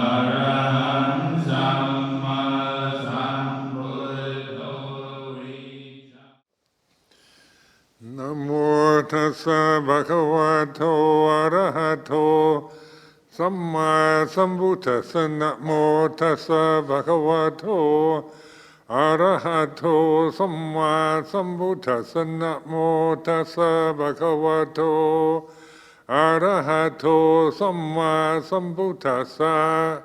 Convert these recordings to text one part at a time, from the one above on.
Arahant Samma Sambuddho Vicha. Namo tassa bhagavato arahato samma sambuddhassa. Namo tassa bhagavato arahato samma sambuddhassa. Namo tassa bhagavato arahato samma sambuddhassa.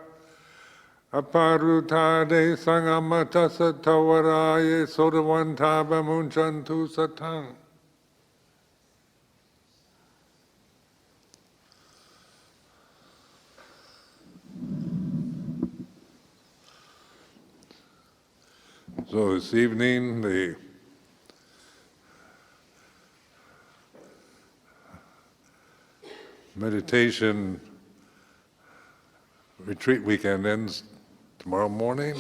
Aparutade sangamatassa tawaraye sodavantaba munchantu satang. So this evening, the meditation retreat weekend ends tomorrow morning.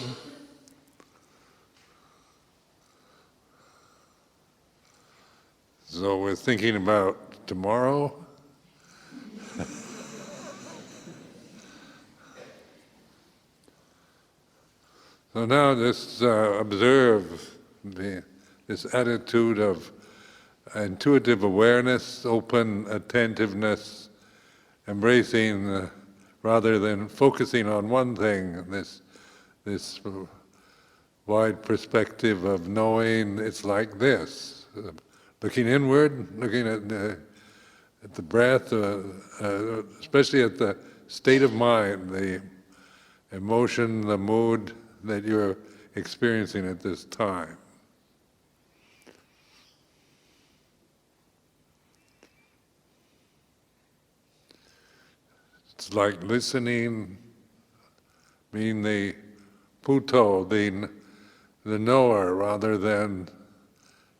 So we're thinking about tomorrow. So now just observe this attitude of intuitive awareness, open attentiveness, embracing rather than focusing on one thing, this wide perspective of knowing it's like this. Looking inward, looking at the breath, especially at the state of mind, the emotion, the mood that you're experiencing at this time. It's like listening, being the puto, the knower, rather than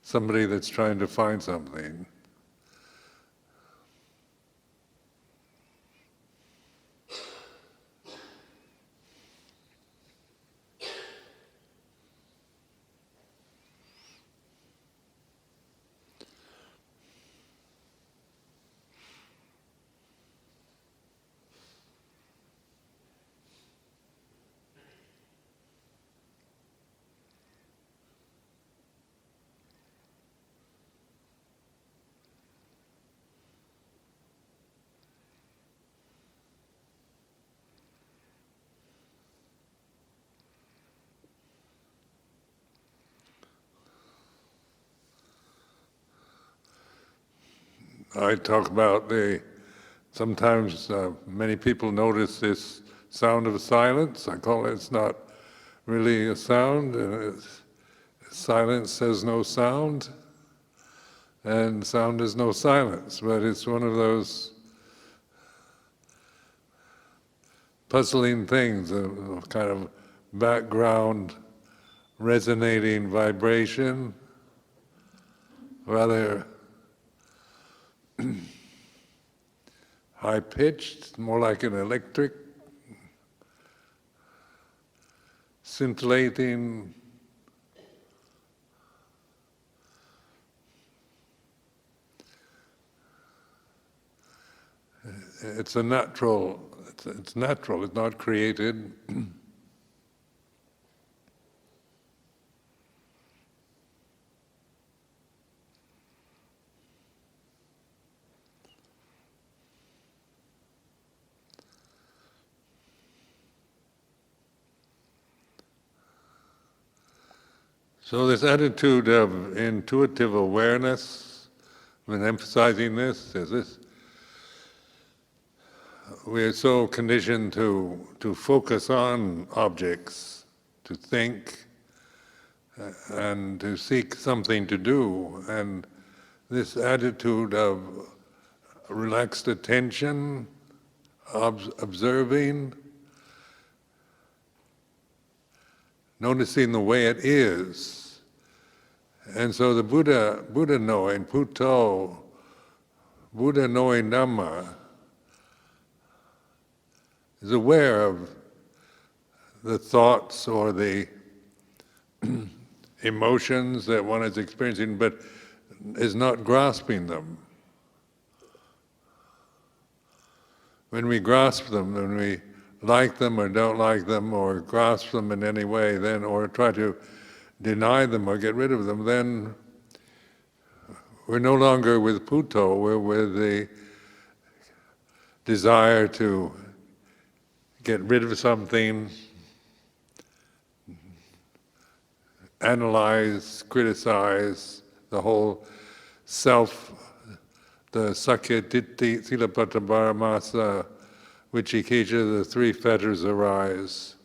somebody that's trying to find something. I talk about sometimes many people notice this sound of silence. I call it's not really a sound. Silence says no sound, and sound is no silence, but it's one of those puzzling things, a kind of background resonating vibration, rather high-pitched, more like an electric, scintillating, it's natural, it's not created. So this attitude of intuitive awareness, I've been emphasizing this, we're so conditioned to focus on objects, to think, and to seek something to do. And this attitude of relaxed attention, observing, noticing the way it is. And so the Buddha knowing, Puto, Buddha knowing Dhamma, is aware of the thoughts or the emotions that one is experiencing, but is not grasping them. when we grasp them, when we like them or don't like them, or grasp them in any way, then, or try to deny them or get rid of them, then we're no longer with Puto, we're with the desire to get rid of something, analyze, criticize, the whole self, the Sakya Ditti, Silapata Paramasa, Vicikicca, the three fetters arise.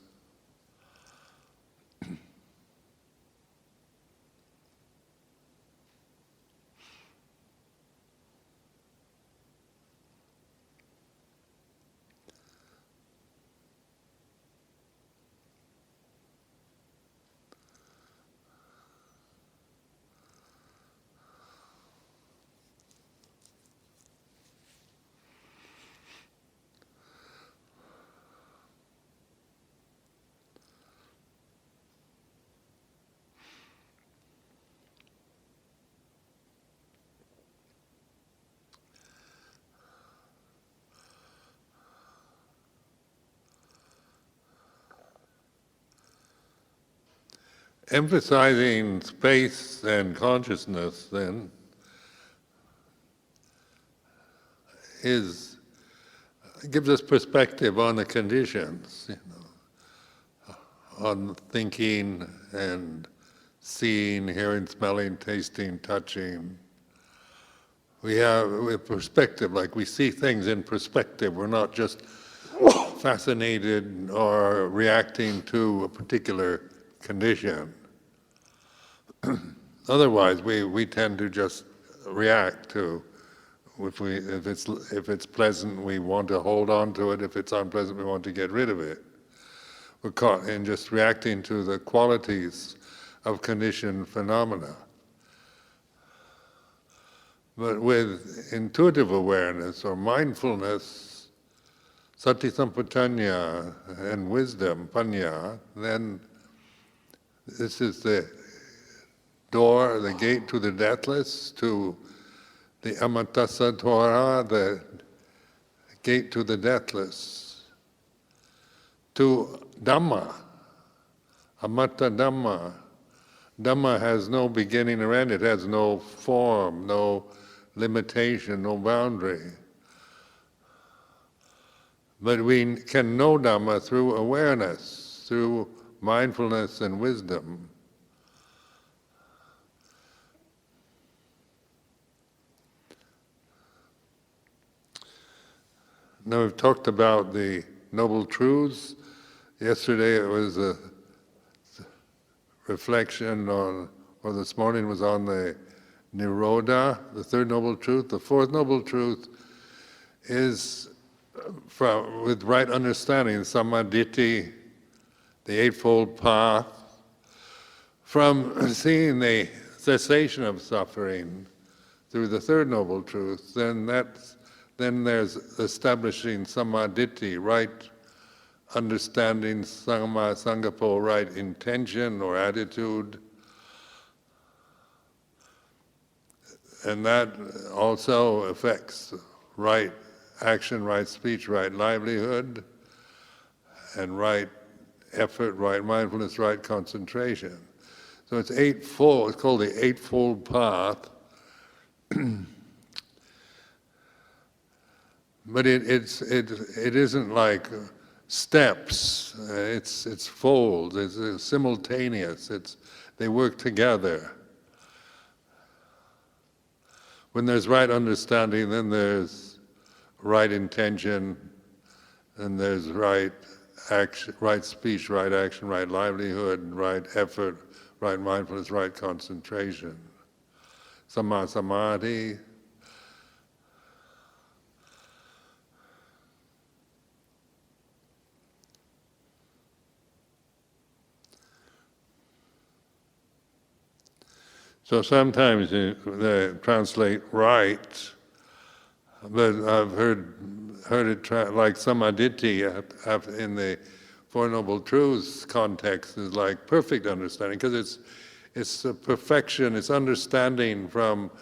Emphasizing space and consciousness, then, gives us perspective on the conditions, on thinking and seeing, hearing, smelling, tasting, touching. We have perspective, like we see things in perspective. We're not just fascinated or reacting to a particular condition. Otherwise, we tend to just react to. If it's pleasant, we want to hold on to it. If it's unpleasant, we want to get rid of it. We're caught in just reacting to the qualities of conditioned phenomena. But with intuitive awareness or mindfulness, sati sampajanya, and wisdom, panya, then this is the door, the gate to the deathless, to the amatassa Torah, the gate to the deathless, to Dhamma, amatta Dhamma. Dhamma has no beginning or end, it has no form, no limitation, no boundary. But we can know Dhamma through awareness, through mindfulness and wisdom. Now we've talked about the Noble Truths. Yesterday it was a reflection on, or this morning was on the Nirodha, the third Noble Truth. The fourth Noble Truth is with right understanding, Samaditi, the Eightfold Path, from seeing the cessation of suffering through the third Noble Truth, then there's establishing Samaditi, right understanding, Samma Sangapo, right intention or attitude. And that also affects right action, right speech, right livelihood, and right effort, right mindfulness, right concentration. So it's eightfold, it's called the Eightfold Path. But it isn't like steps, it's folds, it's simultaneous, they work together. When there's right understanding, then there's right intention, and there's right action, right speech, right action, right livelihood, right effort, right mindfulness, right concentration. Samma samadhi. So sometimes they translate right, but I've heard it like samaditi in the Four Noble Truths context is like perfect understanding, because it's a perfection, it's understanding from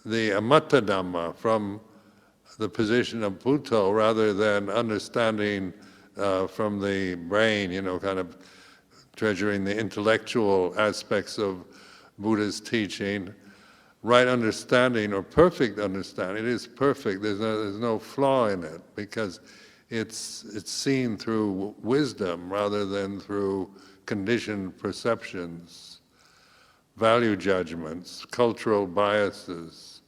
the amatta Dhamma, from the position of Bhutto rather than understanding from the brain, kind of treasuring the intellectual aspects of Buddha's teaching. Right understanding or perfect understanding, it is perfect, there's no flaw in it, because it's seen through wisdom rather than through conditioned perceptions, value judgments, cultural biases,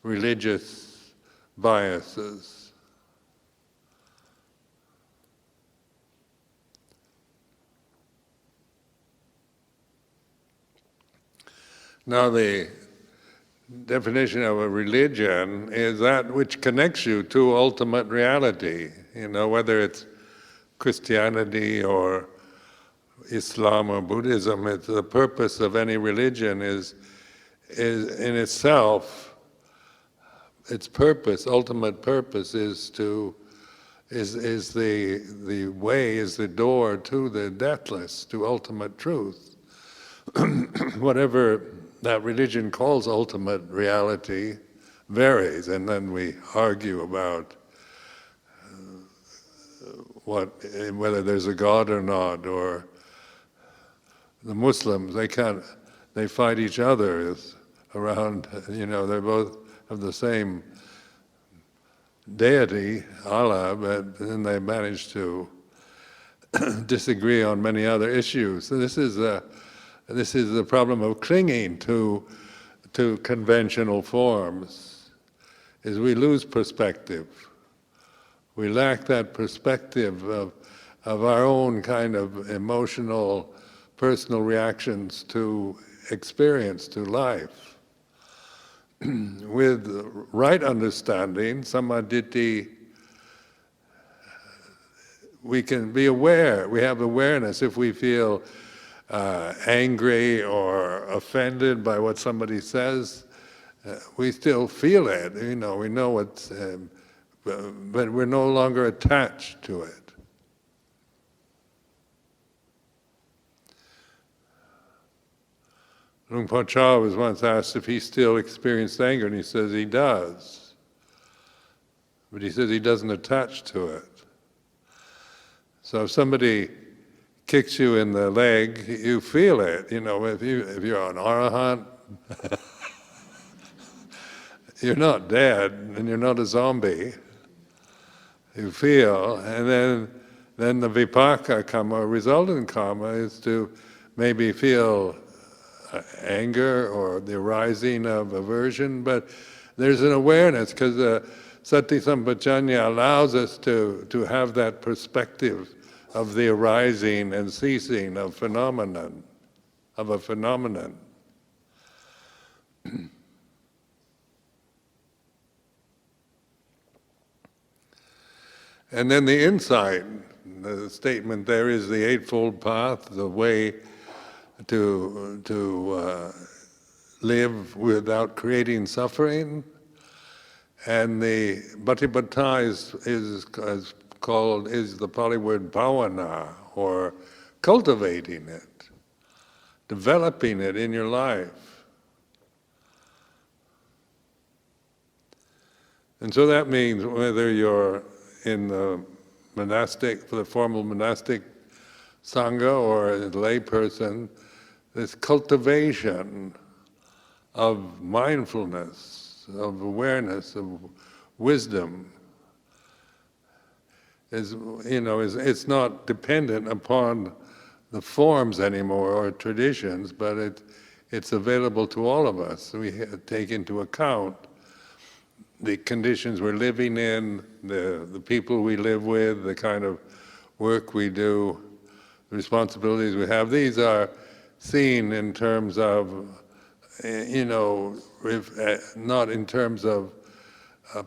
religious biases. Now the definition of a religion is that which connects you to ultimate reality, whether it's Christianity or Islam or Buddhism. It's the purpose of any religion is in itself, its purpose, ultimate purpose is the way, is the door to the deathless, to ultimate truth. Whatever that religion calls ultimate reality varies, and then we argue about whether there's a God or not. Or the Muslims, they fight each other around, they both have the same deity, Allah, but then they manage to disagree on many other issues. So this is the problem of clinging to conventional forms, is we lose perspective. We lack that perspective of our own kind of emotional, personal reactions to experience, to life. With right understanding, samadhi, we can be aware, we have awareness. If we feel angry or offended by what somebody says, we still feel it, we know it's, but we're no longer attached to it. Luang Por Chah was once asked if he still experienced anger, and he says he does. But he says he doesn't attach to it. So if somebody kicks you in the leg, you feel it. If you're an arahant, you're not dead, and you're not a zombie. You feel, and then the vipaka karma, resultant karma, is to maybe feel anger or the arising of aversion, but there's an awareness, because sati sampajanya allows us to have that perspective of the arising and ceasing of a phenomenon. And then the insight, the statement there is the Eightfold Path, the way to live without creating suffering. And the Bhatipata is the Pali word bhavana, or cultivating it, developing it in your life. And so that means whether you're in the formal monastic sangha or a lay person, this cultivation of mindfulness, of awareness, of wisdom it's not dependent upon the forms anymore or traditions, but it's available to all of us. We take into account the conditions we're living in, the people we live with, the kind of work we do, the responsibilities we have. These are seen in terms of, not in terms of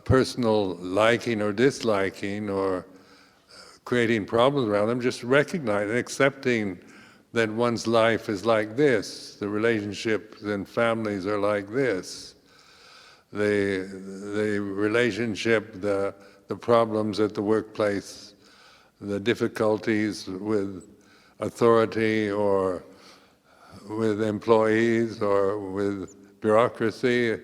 personal liking or disliking or creating problems around them, just recognizing and accepting that one's life is like this, the relationships and families are like this, the relationship, the problems at the workplace, the difficulties with authority or with employees or with bureaucracy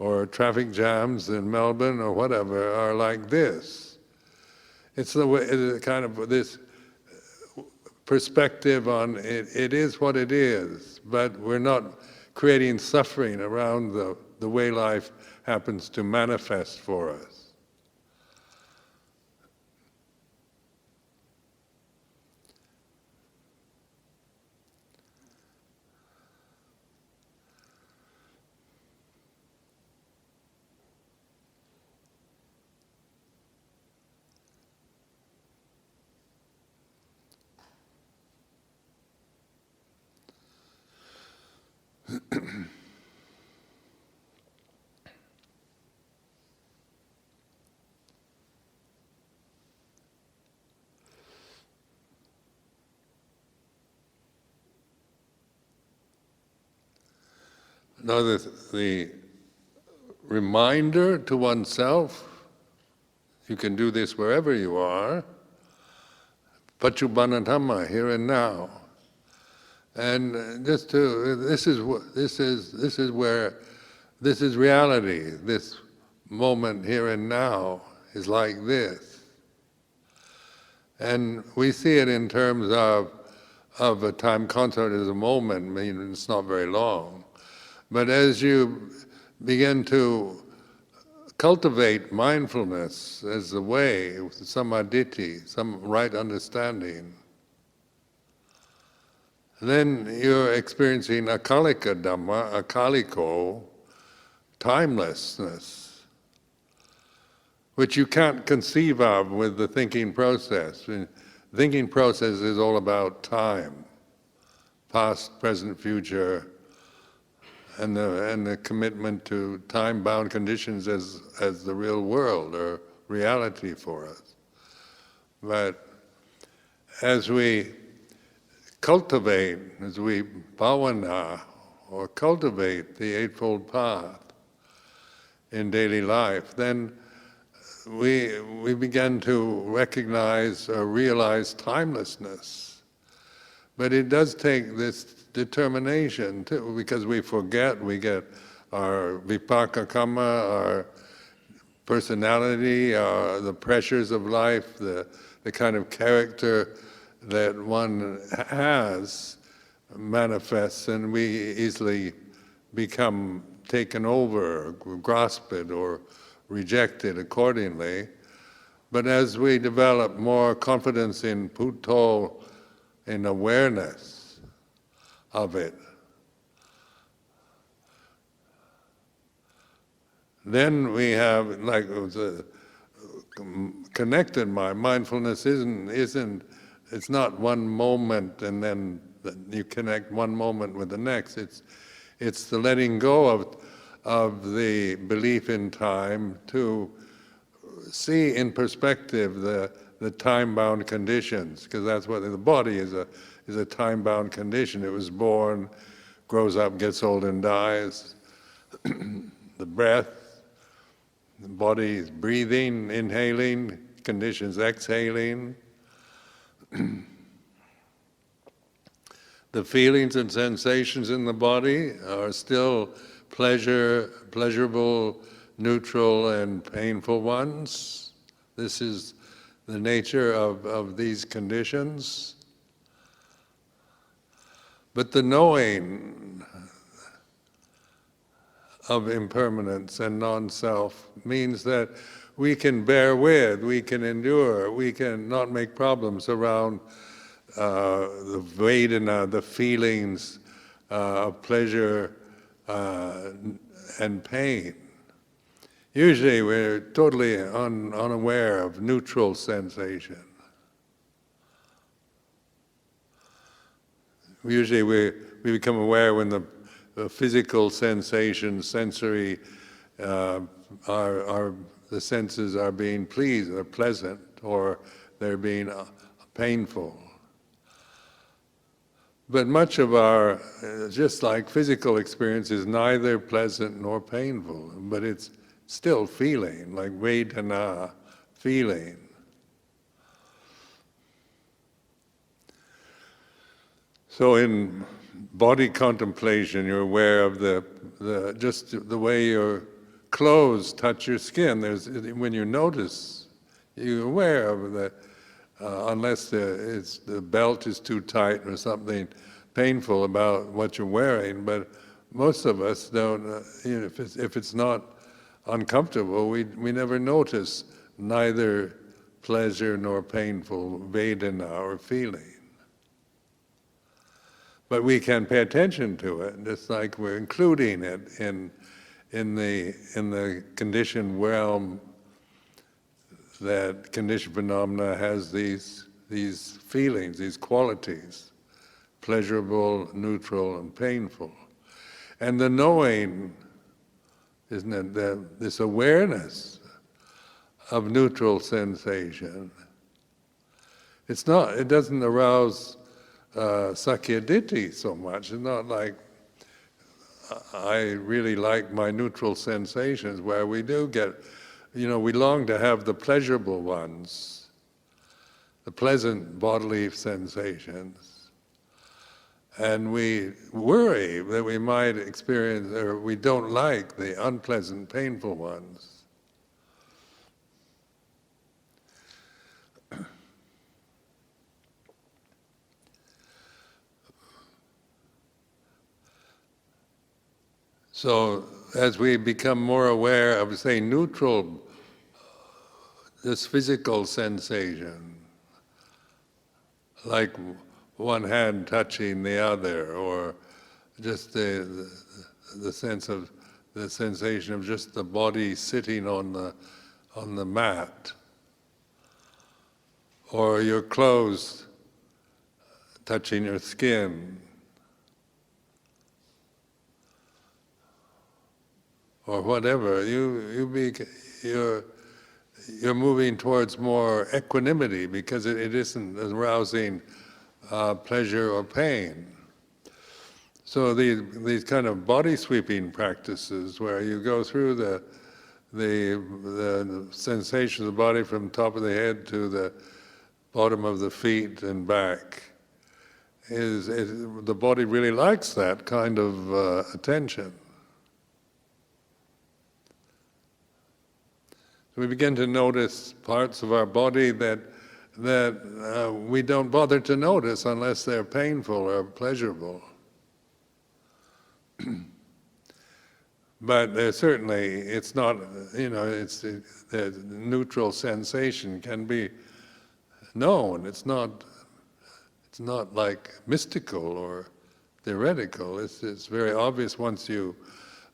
or traffic jams in Melbourne or whatever are like this. It's the way, it's kind of this perspective on it. It is what it is, but we're not creating suffering around the way life happens to manifest for us. Now the reminder to oneself, you can do this wherever you are, Paccuppanna Dhamma, here and now. And this is where, this is reality. This moment here and now is like this. And we see it in terms of a time concert as a moment. I mean, it's not very long. But as you begin to cultivate mindfulness as the way, samadhi, some right understanding, then you're experiencing akalika Dhamma, akaliko, timelessness, which you can't conceive of with the thinking process. The thinking process is all about time, past, present, future, and the commitment to time-bound conditions as the real world or reality for us. But as we cultivate, as we bhavana or cultivate the Eightfold Path in daily life, then we begin to recognize or realize timelessness. But it does take this determination too, because we forget, we get our vipaka karma, our personality, the pressures of life, the kind of character that one has manifests, and we easily become taken over, or grasp it, or reject it accordingly. But as we develop more confidence in Putto, in awareness of it, then we have, like, a connected mind. Mindfulness isn't. It's not one moment and then you connect one moment with the next. It's the letting go of the belief in time to see in perspective the time-bound conditions, because that's what the body is a time-bound condition. It was born, grows up, gets old, and dies. The breath, the body is breathing, inhaling, conditions exhaling. The feelings and sensations in the body are still pleasurable, neutral, and painful ones. This is the nature of these conditions. But the knowing of impermanence and non-self means that we can bear with, we can endure, we can not make problems around the Vedana, the feelings of pleasure and pain. Usually we're totally unaware of neutral sensation. Usually we become aware when the physical sensations, sensory, the senses are being pleased, they're pleasant, or they're being painful. But much of our, just like physical experience, is neither pleasant nor painful, but it's still feeling, like Vedana, feeling. So in body contemplation, you're aware of just the way your clothes touch your skin, when you notice, you're aware of that, unless the belt is too tight or something painful about what you're wearing. But most of us don't, if it's not uncomfortable, we never notice neither pleasure nor painful Vedana or feeling. But we can pay attention to it, just like we're including it in the conditioned realm. That conditioned phenomena has these feelings, these qualities, pleasurable, neutral, and painful. And the knowing, isn't it, this awareness of neutral sensation, it doesn't arouse Sakya Ditti so much. It's not like, I really like my neutral sensations, where we do get, we long to have the pleasurable ones, the pleasant bodily sensations. And we worry that we might experience, or we don't like the unpleasant, painful ones. So as we become more aware of, say, neutral, this physical sensation, like one hand touching the other, or just the sensation of just the body sitting on the mat, or your clothes touching your skin, or whatever, you're moving towards more equanimity, because it isn't arousing pleasure or pain. So these kind of body sweeping practices, where you go through the sensation of the body from top of the head to the bottom of the feet and back, the body really likes that kind of attention. So we begin to notice parts of our body that we don't bother to notice unless they're painful or pleasurable. But certainly, it's not, the neutral sensation can be known. It's not like mystical or theoretical. It's very obvious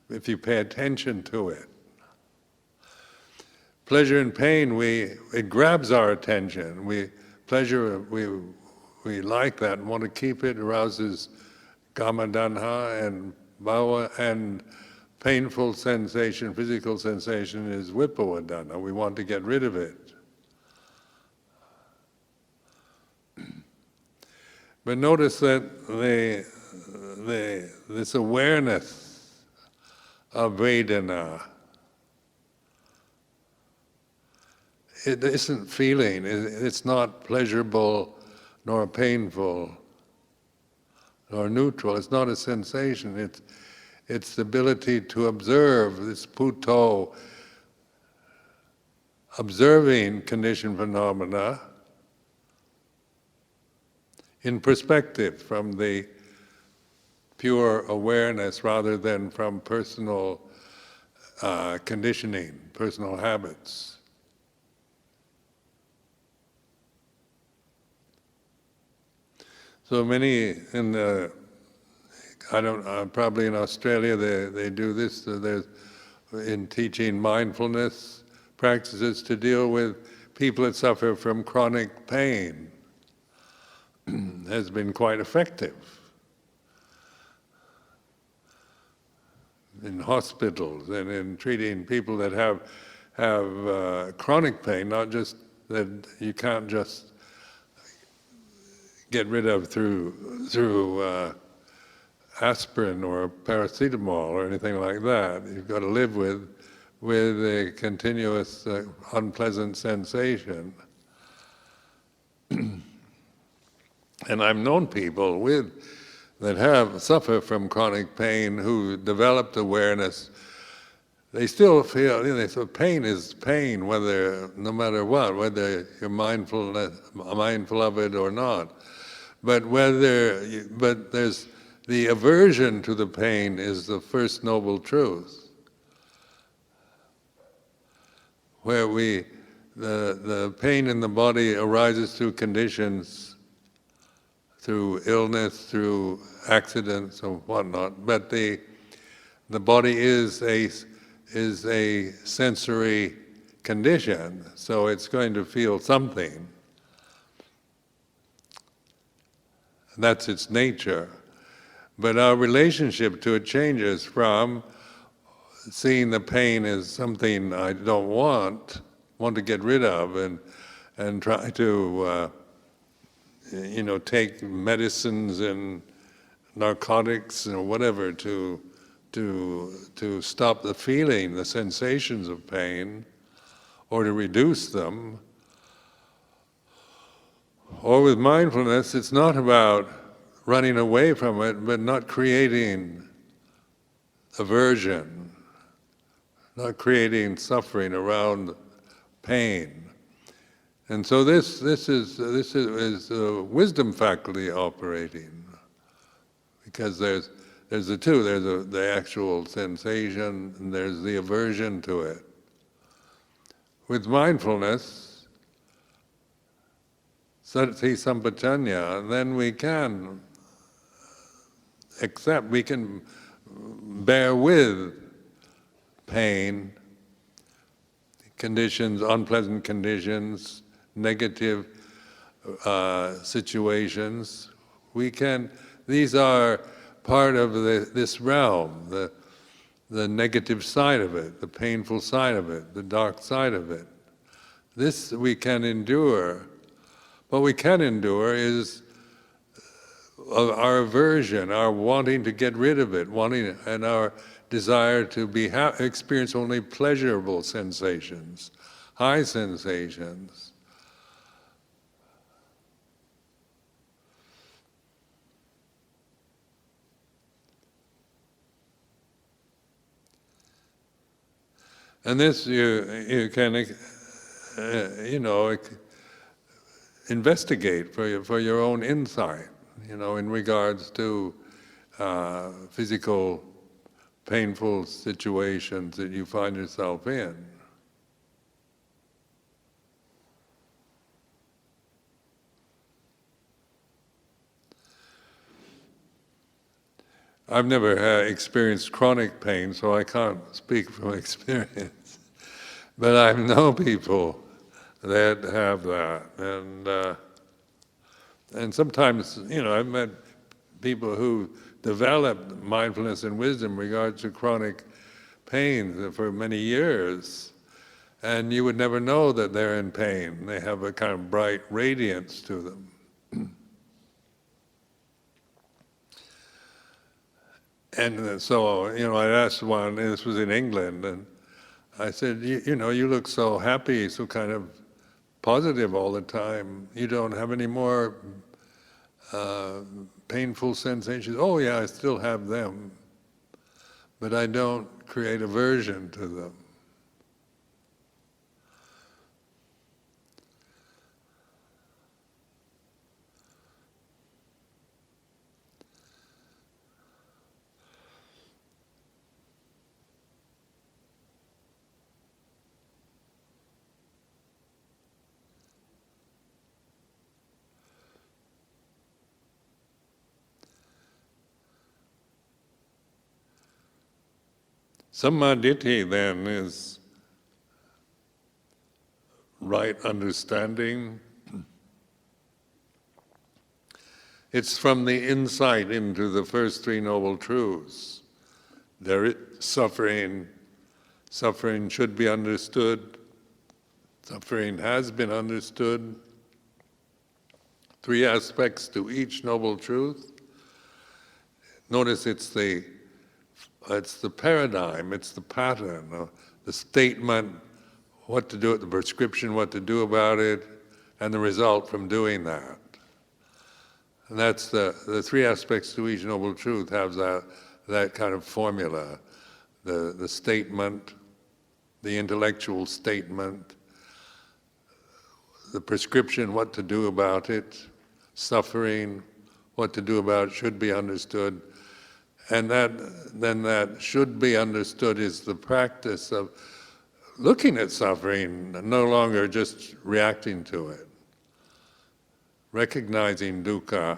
if you pay attention to it. Pleasure and pain, it grabs our attention. We like that and want to keep it. It arouses kama danha and bhava, and painful sensation, physical sensation, is vipava danha. We want to get rid of it. But notice that this awareness of Vedana, it isn't feeling, it's not pleasurable nor painful nor neutral, it's not a sensation, it's the ability to observe, this puto, observing conditioned phenomena in perspective, from the pure awareness rather than from personal conditioning, personal habits. So many probably in Australia they do this. There's in teaching mindfulness practices to deal with people that suffer from chronic pain. Has been quite effective in hospitals and in treating people that have chronic pain, not just that you can't just get rid of through aspirin or paracetamol or anything like that. You've got to live with a continuous unpleasant sensation. And I've known people that suffer from chronic pain who developed awareness they still feel, so pain is pain, no matter what, whether you're mindful of it or not. But there's the aversion to the pain is the first noble truth, where the pain in the body arises through conditions, through illness, through accidents or whatnot. But the body is a sensory condition, so it's going to feel something. That's its nature. But our relationship to it changes from seeing the pain as something I don't want to get rid of, and try to take medicines and narcotics or whatever to stop the feeling, the sensations of pain, or to reduce them. Or with mindfulness, it's not about running away from it, but not creating aversion, not creating suffering around pain. And so this is a wisdom faculty operating, because there's the two. There's the actual sensation, and there's the aversion to it. With mindfulness, sati sampajanya, then we can accept, we can bear with pain, conditions, unpleasant conditions, negative situations. These are part of this realm, the negative side of it, the painful side of it, the dark side of it. This we can endure. What we can endure is our aversion, our wanting to get rid of it, and our desire to experience only pleasurable sensations, high sensations. And this you can investigate for your own insight, in regards to physical painful situations that you find yourself in. I've never experienced chronic pain, so I can't speak from experience. But I know people that have that, and sometimes, I've met people who developed mindfulness and wisdom in regards to chronic pain for many years, and you would never know that they're in pain. They have a kind of bright radiance to them. And so, I asked one, and this was in England, and I said, you look so happy, so kind of positive all the time. You don't have any more painful sensations? Oh yeah, I still have them, but I don't create aversion to them. Sammaditthi then is right understanding. It's from the insight into the first three noble truths. There is suffering. Suffering should be understood. Suffering has been understood. Three aspects to each noble truth. Notice it's the paradigm, it's the pattern, the statement, what to do, the prescription, what to do about it, and the result from doing that. And that's the three aspects to each noble truth have that kind of formula. The statement, the intellectual statement, the prescription, what to do about it, suffering, what to do about it should be understood. And then that should be understood is the practice of looking at suffering, no longer just reacting to it, recognizing dukkha,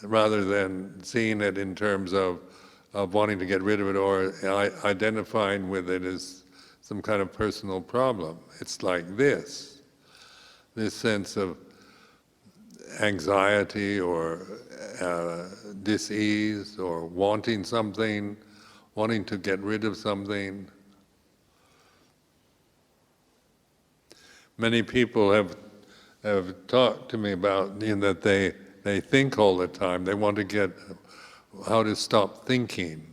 rather than seeing it in terms of wanting to get rid of it or identifying with it as some kind of personal problem. It's like this sense of anxiety or dis-ease or wanting something, wanting to get rid of something. Many people have talked to me about that they think all the time. They want to get how to stop thinking,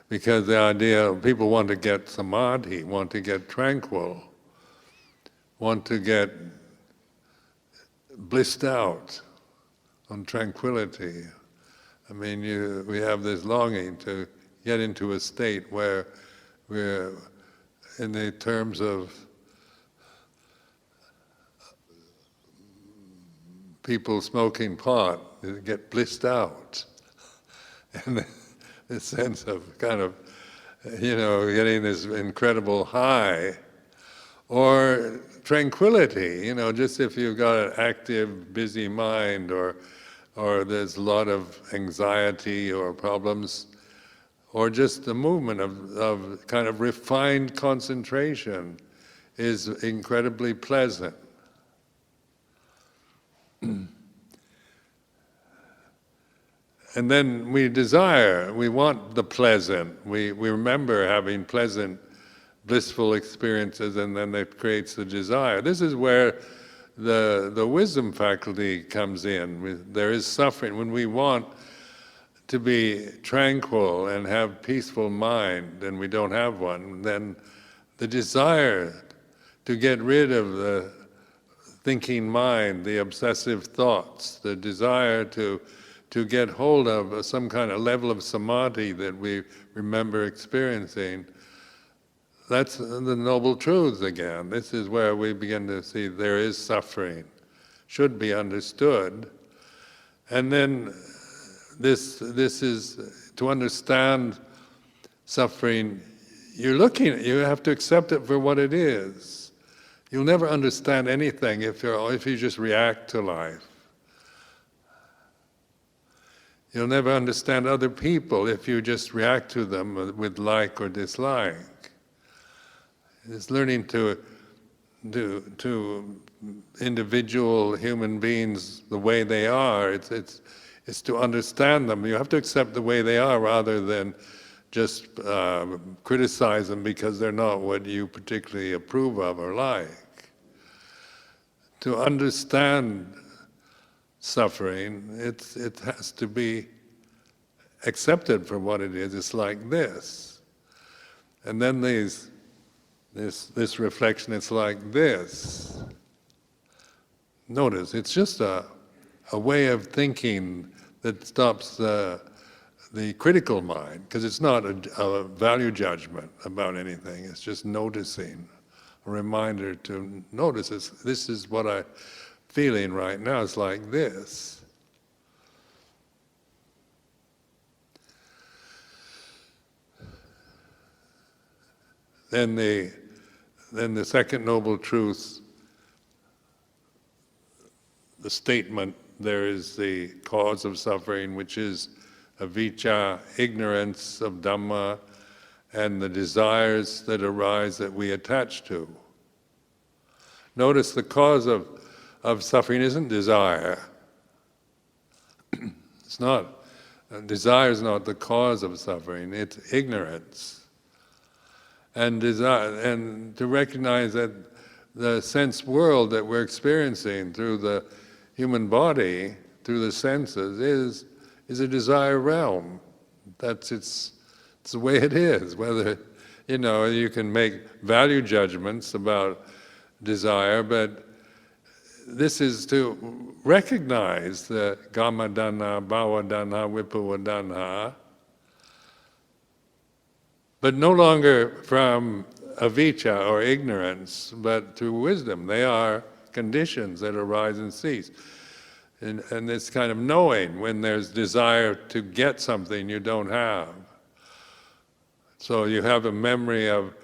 because the idea people want to get samadhi, want to get tranquil, want to get blissed out on tranquility. I mean, we have this longing to get into a state where we're, in the terms of people smoking pot, they get blissed out. And the sense of kind of, getting this incredible high, or tranquility, just if you've got an active, busy mind, or there's a lot of anxiety or problems, or just the movement of kind of refined concentration is incredibly pleasant. And then we want the pleasant. We remember having pleasant, blissful experiences, and then that creates the desire. This is where the wisdom faculty comes in. There is suffering. When we want to be tranquil and have peaceful mind, and we don't have one, then the desire to get rid of the thinking mind, the obsessive thoughts, the desire to get hold of some kind of level of samadhi that we remember experiencing, that's the Noble Truths again. This is where we begin to see there is suffering, should be understood. And then this is, to understand suffering, you have to accept it for what it is. You'll never understand anything if you just react to life. You'll never understand other people if you just react to them with like or dislike. It's learning to individual human beings the way they are. It's to understand them. You have to accept the way they are rather than just criticize them because they're not what you particularly approve of or like. To understand suffering, it has to be accepted for what it is. It's like this. And then this reflection, it's like this. Notice, it's just a way of thinking that stops the critical mind, because it's not a value judgment about anything. It's just noticing, a reminder to notice this is what I'm feeling right now. It's like this. Then the second noble truth, the statement, there is the cause of suffering, which is avijja, ignorance of Dhamma, and the desires that arise that we attach to. Notice the cause of suffering isn't desire. It's not. Desire is not the cause of suffering, it's ignorance. And desire, and to recognize that the sense world that we're experiencing through the human body, through the senses, is a desire realm. It's the way it is. Whether, you can make value judgments about desire, but this is to recognize the Kama Dhanha, Bhava Dhanha, Vibhava Dhanha, but no longer from avijja or ignorance, but through wisdom. They are conditions that arise and cease. And this kind of knowing when there's desire to get something you don't have. So you have a memory of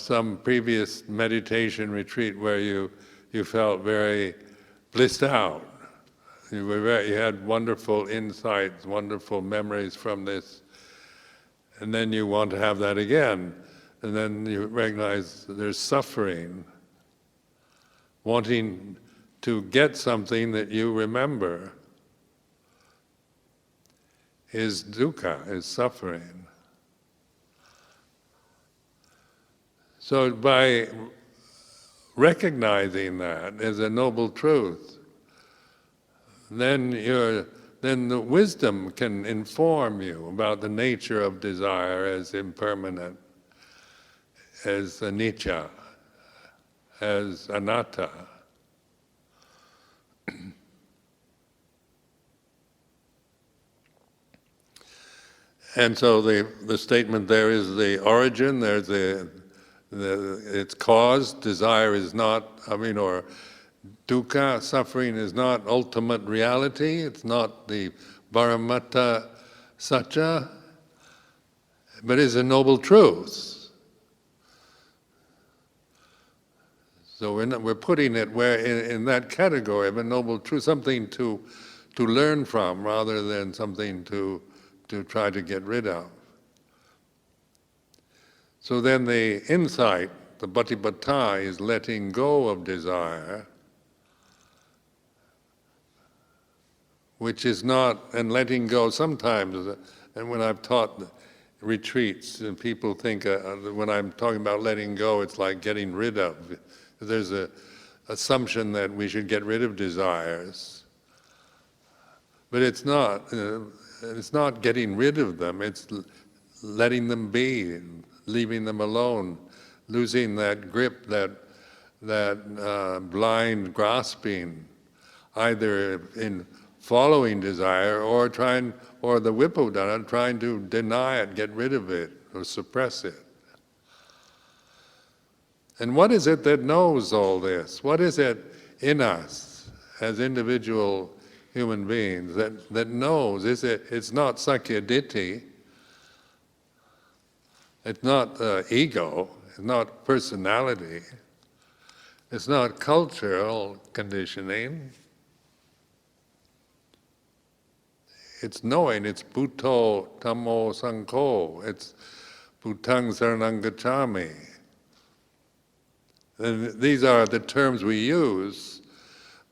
some previous meditation retreat where you felt very blissed out. You had wonderful insights, wonderful memories from this, and then you want to have that again, and then you recognize there's suffering, wanting to get something that you remember is dukkha, is suffering. So by recognizing that as a noble truth, then the wisdom can inform you about the nature of desire as impermanent, as anicca, as anatta. And so the statement there is the origin, there's its cause. Desire is not, or dukkha, suffering is not ultimate reality, it's not the paramattha satya, but is a noble truth. So we're putting it where in that category of a noble truth, something to learn from rather than something to try to get rid of. So then the insight, the patipattha, is letting go of desire, which is not, and letting go sometimes, and when I've taught retreats, and people think when I'm talking about letting go, it's like getting rid of. There's an assumption that we should get rid of desires. But it's not getting rid of them, it's letting them be, leaving them alone, losing that grip, that blind grasping, either in following desire or the vipassana, trying to deny it, get rid of it, or suppress it. And what is it that knows all this? What is it in us as individual human beings that knows? It's not sakkaya ditthi, it's not ego, it's not personality, it's not cultural conditioning. It's knowing, it's Bhutto, Dhammo, Sangho, it's Bhutang Saranang Gacchami. And these are the terms we use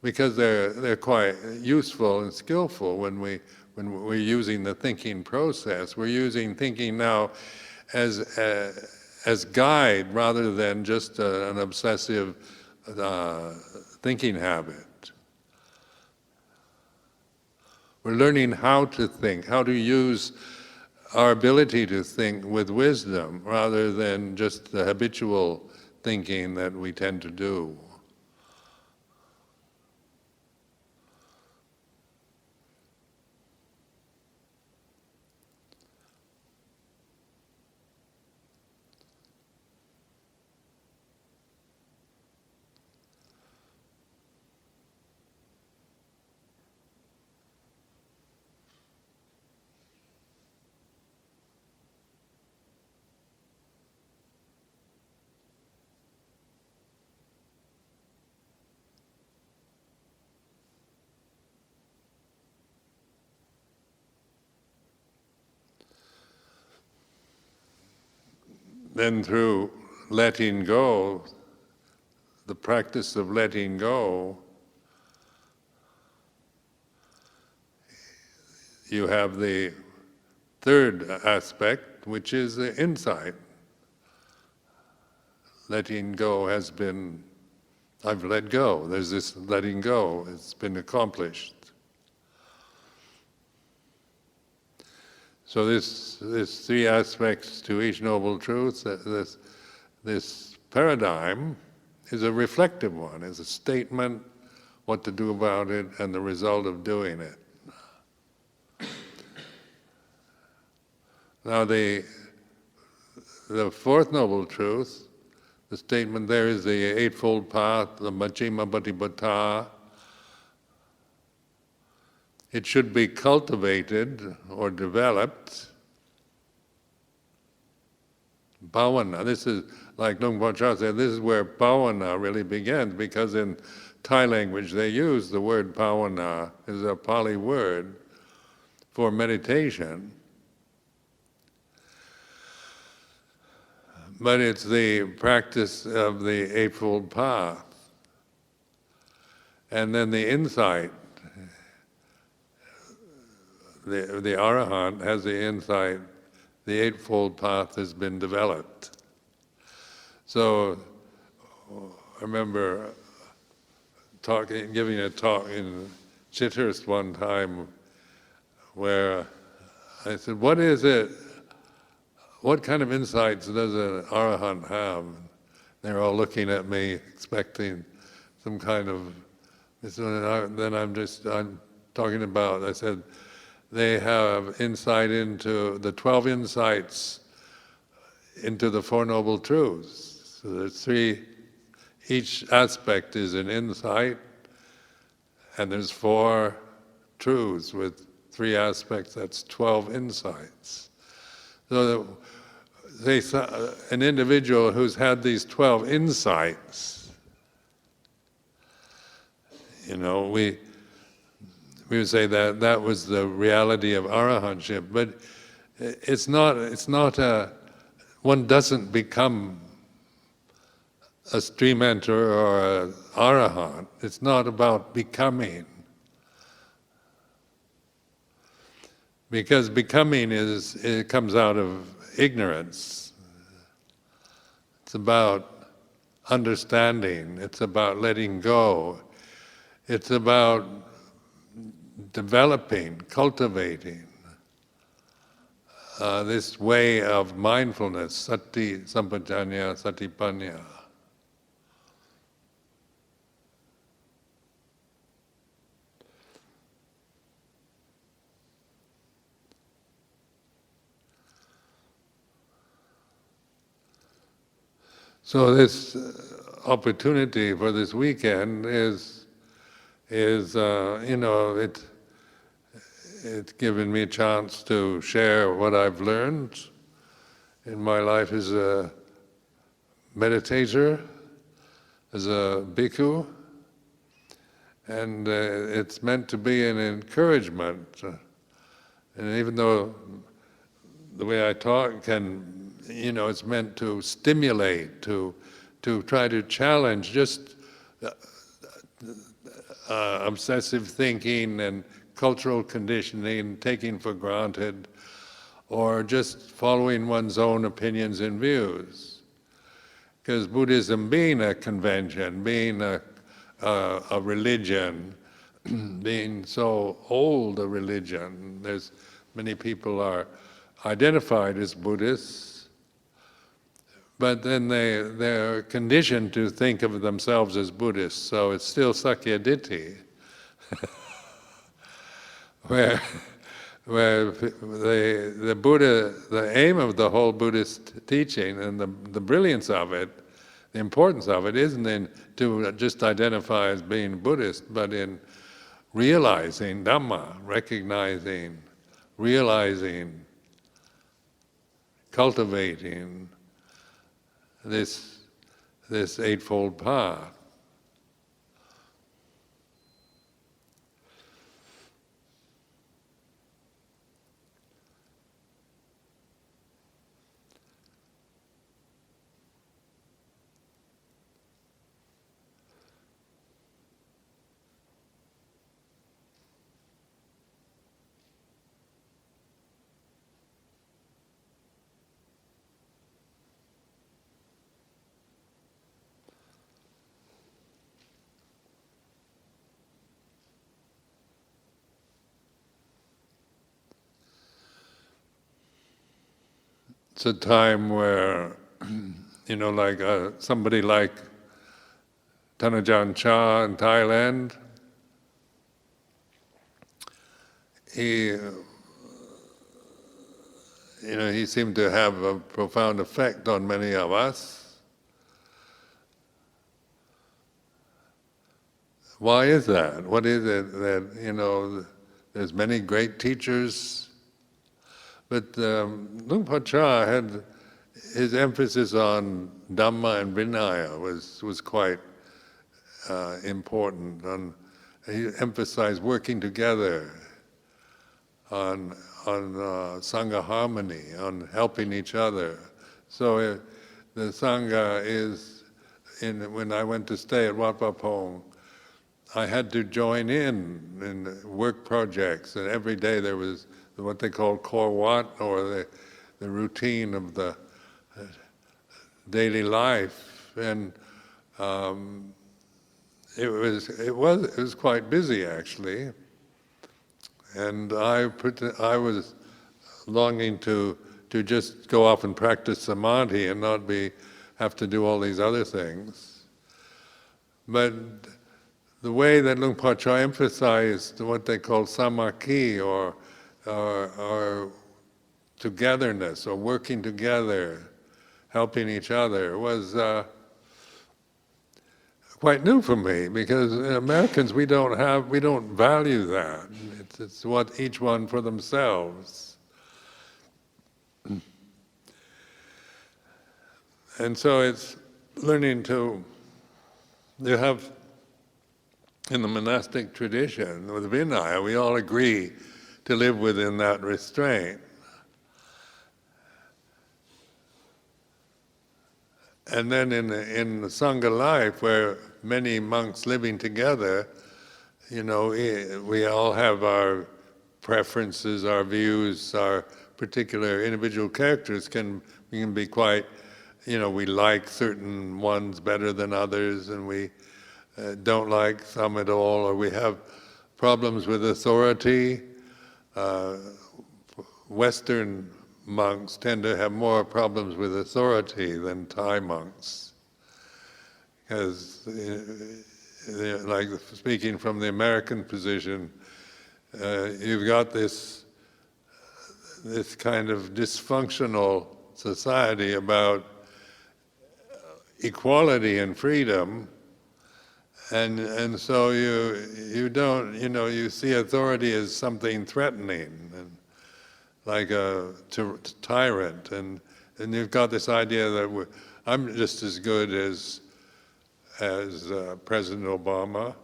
because they're quite useful and skillful when we're using the thinking process. We're using thinking now as guide rather than just an obsessive thinking habit. We're learning how to think, how to use our ability to think with wisdom rather than just the habitual thinking that we tend to do. Then through letting go, the practice of letting go, you have the third aspect, which is the insight. Letting go has been, I've let go, there's this letting go, it's been accomplished. So there's three aspects to each noble truth. This paradigm is a reflective one, is a statement, what to do about it, and the result of doing it. Now the Fourth Noble Truth, the statement there is the Eightfold Path, the Majjhima Patipata. It should be cultivated or developed. Bhavana, this is, like Luang Por said, this is where bhavana really begins, because in Thai language they use the word bhavana as a Pali word for meditation. But it's the practice of the Eightfold Path. And then the insight, the Arahant has the insight, the Eightfold Path has been developed. So I remember giving a talk in Chithurst one time where I said, what is it, what kind of insights does an Arahant have? They're all looking at me, expecting some kind of, then I'm talking about, I said, they have insight into the 12 insights into the Four Noble Truths. So there's three, each aspect is an insight, and there's 4 truths with 3 aspects, that's 12 insights. So an individual who's had these 12 insights, we would say that that was the reality of arahantship, but it's not one doesn't become a stream enter or an arahant. It's not about becoming. Because becoming it comes out of ignorance. It's about understanding. It's about letting go. It's about developing, cultivating this way of mindfulness, sati sampajanya, satipanya. So this opportunity for this weekend is it's given me a chance to share what I've learned in my life as a meditator, as a bhikkhu, and it's meant to be an encouragement. And even though the way I talk it's meant to stimulate, to try to challenge just obsessive thinking and cultural conditioning, taking for granted, or just following one's own opinions and views. Because Buddhism being a convention, being a religion, being so old a religion, there's many people are identified as Buddhists, but then they're conditioned to think of themselves as Buddhists, so it's still Sakya Ditti. where the Buddha, the aim of the whole Buddhist teaching and the brilliance of it, the importance of it isn't in to just identify as being Buddhist, but in realizing Dhamma, recognizing, realizing, cultivating this Eightfold Path. It's a time where, somebody like Thanajan Cha in Thailand, he seemed to have a profound effect on many of us. Why is that? What is it that, there's many great teachers, but Luang Por Chah had his emphasis on Dhamma and Vinaya was quite important. He emphasized working together on Sangha harmony, on helping each other. So the Sangha is, when I went to stay at Wat Pah Pong, I had to join in work projects, and every day there was what they call Kor Wat, or the routine of the daily life, and it was quite busy actually, and I was longing to just go off and practice samadhi and not have to do all these other things. But the way that Luang Por Chah emphasized what they call samakhi, or togetherness, or working together, helping each other, was quite new for me, because Americans, we don't value that. It's what each one for themselves. And so it's learning you have, in the monastic tradition, with Vinaya, we all agree to live within that restraint. And then in the Sangha life, where many monks living together, we all have our preferences, our views, our particular individual characters we can be quite, we like certain ones better than others, and we don't like some at all, or we have problems with authority. Western monks tend to have more problems with authority than Thai monks, because, like speaking from the American position, you've got this kind of dysfunctional society about equality and freedom, and so you don't, you see authority as something threatening, and like a tyrant, and you've got this idea that I'm just as good as President Obama.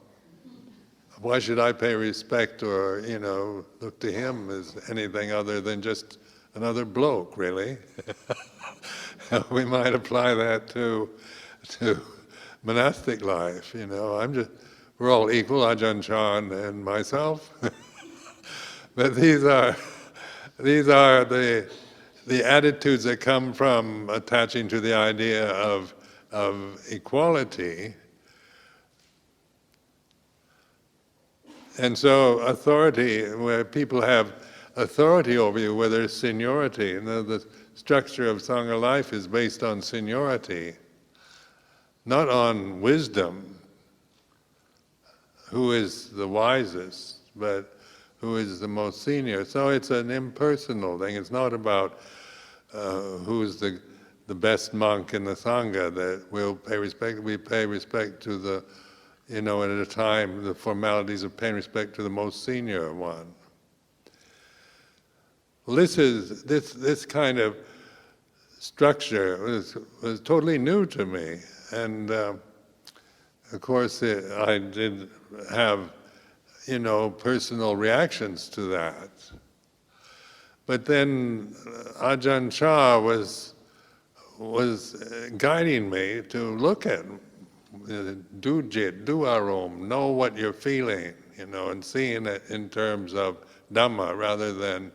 Why should I pay respect or look to him as anything other than just another bloke, really? We might apply that to monastic life. We're all equal, Ajahn Chah and myself. But these are the attitudes that come from attaching to the idea of equality. And so authority, where people have authority over you, where there's seniority, and the structure of Sangha life is based on seniority, not on wisdom, who is the wisest, but who is the most senior. So it's an impersonal thing. It's not about who's the best monk in the Sangha that we'll pay respect. We pay respect to the, at a time, the formalities of paying respect to the most senior one. Well, this kind of structure was totally new to me, and of course I did have personal reactions to that. But then Ajahn Chah was guiding me to look at, do jit, do arom, know what you're feeling, and seeing it in terms of Dhamma rather than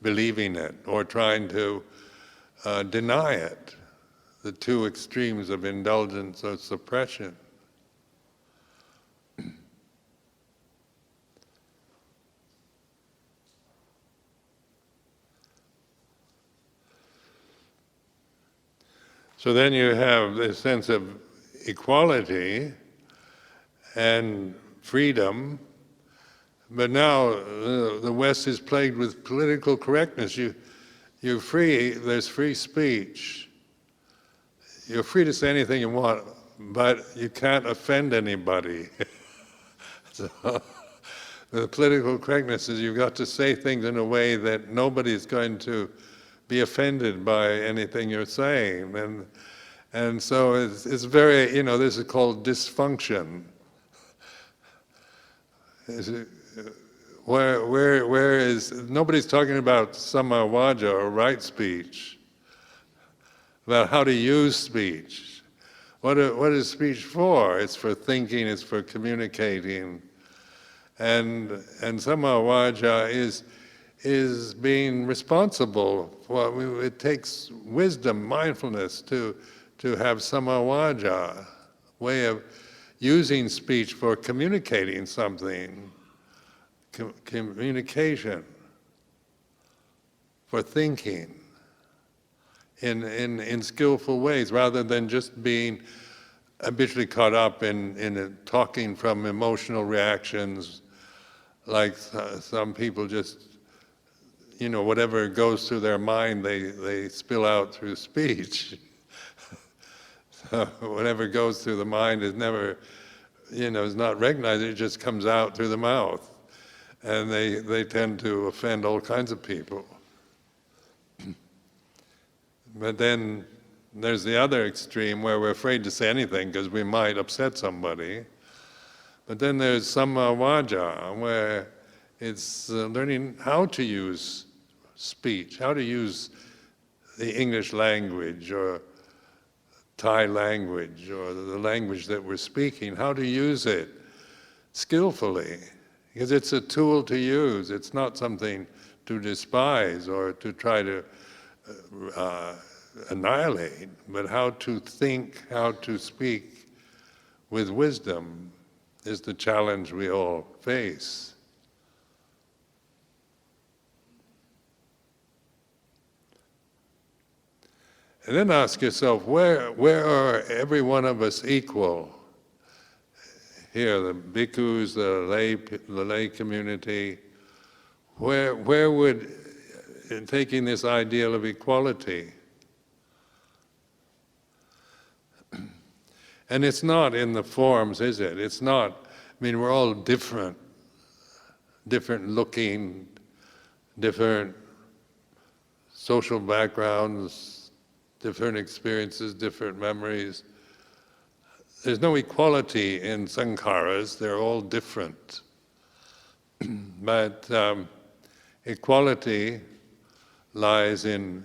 believing it or trying to deny it, the two extremes of indulgence or suppression. So then you have this sense of equality and freedom, but now the West is plagued with political correctness. You you're free, there's free speech. You're free to say anything you want, but you can't offend anybody. So, the political correctness is you've got to say things in a way that nobody's going to be offended by anything you're saying. And so it's very, this is called dysfunction. Where is, nobody's talking about samma vaja or right speech, about how to use speech. What is speech for? It's for thinking, it's for communicating. And samma vaja is being responsible. Well, it takes wisdom, mindfulness to have samma vaja, way of using speech for communicating something, communication, for thinking in skillful ways, rather than just being habitually caught up in talking from emotional reactions, like some people just, whatever goes through their mind, they spill out through speech. So whatever goes through the mind is never, is not recognized, it just comes out through the mouth. And they tend to offend all kinds of people. But then there's the other extreme where we're afraid to say anything because we might upset somebody. But then there's samma vaja, where it's learning how to use speech, how to use the English language or Thai language or the language that we're speaking, how to use it skillfully. Because it's a tool to use, it's not something to despise or to try to annihilate, but how to think, how to speak with wisdom is the challenge we all face. And then ask yourself, where are every one of us equal? Here, the bhikkhus, the lay community, where would, in taking this ideal of equality, and it's not in the forms, is it? It's not, we're all different looking, different social backgrounds, different experiences, different memories. There's no equality in sankharas, they're all different. But equality lies in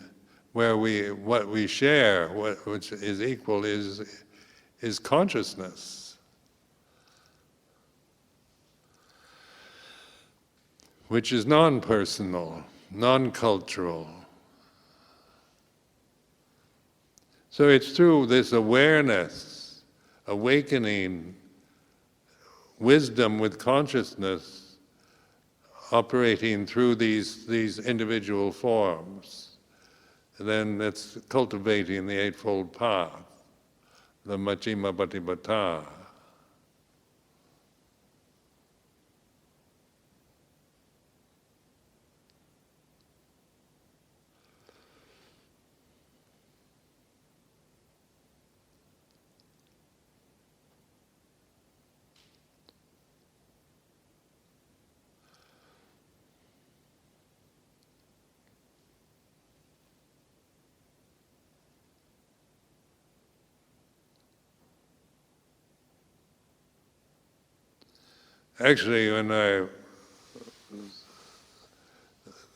where what we share, which is equal, is consciousness, which is non-personal, non-cultural. So it's through this awareness, awakening, wisdom with consciousness, operating through these individual forms. And then it's cultivating the Eightfold Path, the Majjhima Patipata. Actually, when I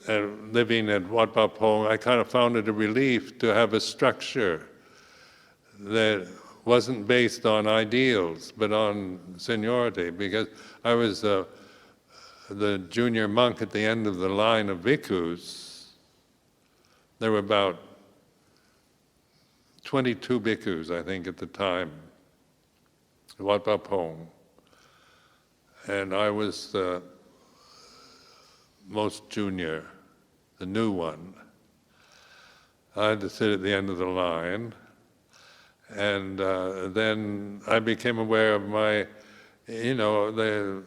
was living at Wat Pa Pong, I kind of found it a relief to have a structure that wasn't based on ideals, but on seniority, because I was the junior monk at the end of the line of bhikkhus. There were about 22 bhikkhus, I think, at the time, at Wat Pa Pong. And I was the most junior, the new one. I had to sit at the end of the line. And then I became aware of my, the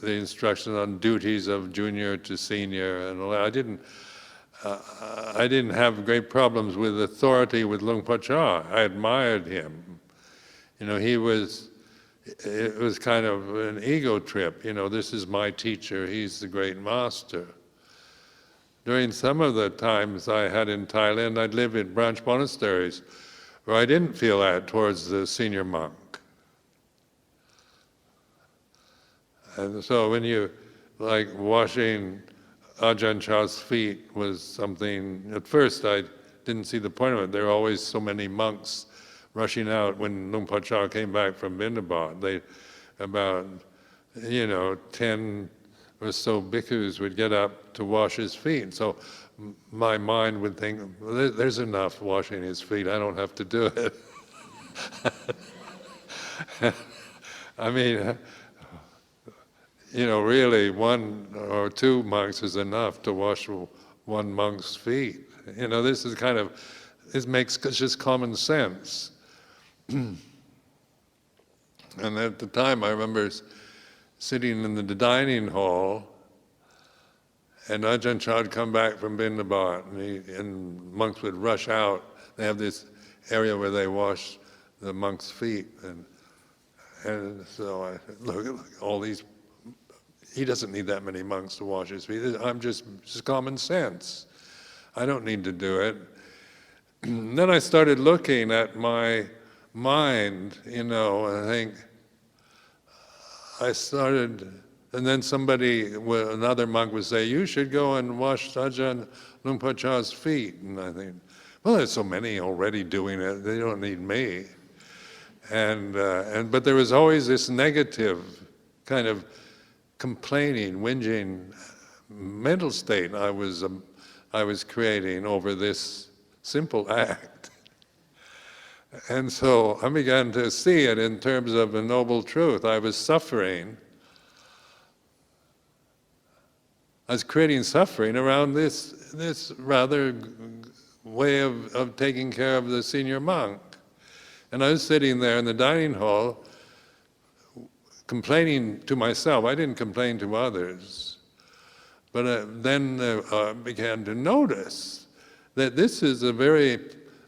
instructions on duties of junior to senior and all that. I didn't have great problems with authority with Luang Por Chah. I admired him. You know, it was kind of an ego trip. You know, this is my teacher, he's the great master. During some of the times I had in Thailand, I'd live in branch monasteries where I didn't feel that towards the senior monk. And so when you, like washing Ajahn Chah's feet was something, at first I didn't see the point of it. There were always so many monks rushing out when Luang Por Chah came back from Vrindavan. About 10 or so bhikkhus would get up to wash his feet. So my mind would think, well, there's enough washing his feet, I don't have to do it. I mean, really 1 or 2 monks is enough to wash one monk's feet. This makes just common sense. And at the time I remember sitting in the dining hall, and Ajahn Chah would come back from Vrindavan, and monks would rush out. They have this area where they wash the monks' feet, and so I said, look, all these. He doesn't need that many monks to wash his feet. I'm just common sense. I don't need to do it. And then I started looking at my mind, I think I started, and then another monk would say, you should go and wash Ajahn Luang Por Chah's feet. And I think, well, there's so many already doing it, they don't need me. But there was always this negative kind of complaining, whinging mental state I was creating over this simple act. And so I began to see it in terms of a noble truth. I was suffering. I was creating suffering around this rather way of taking care of the senior monk. And I was sitting there in the dining hall complaining to myself. I didn't complain to others. But then I began to notice that this is a very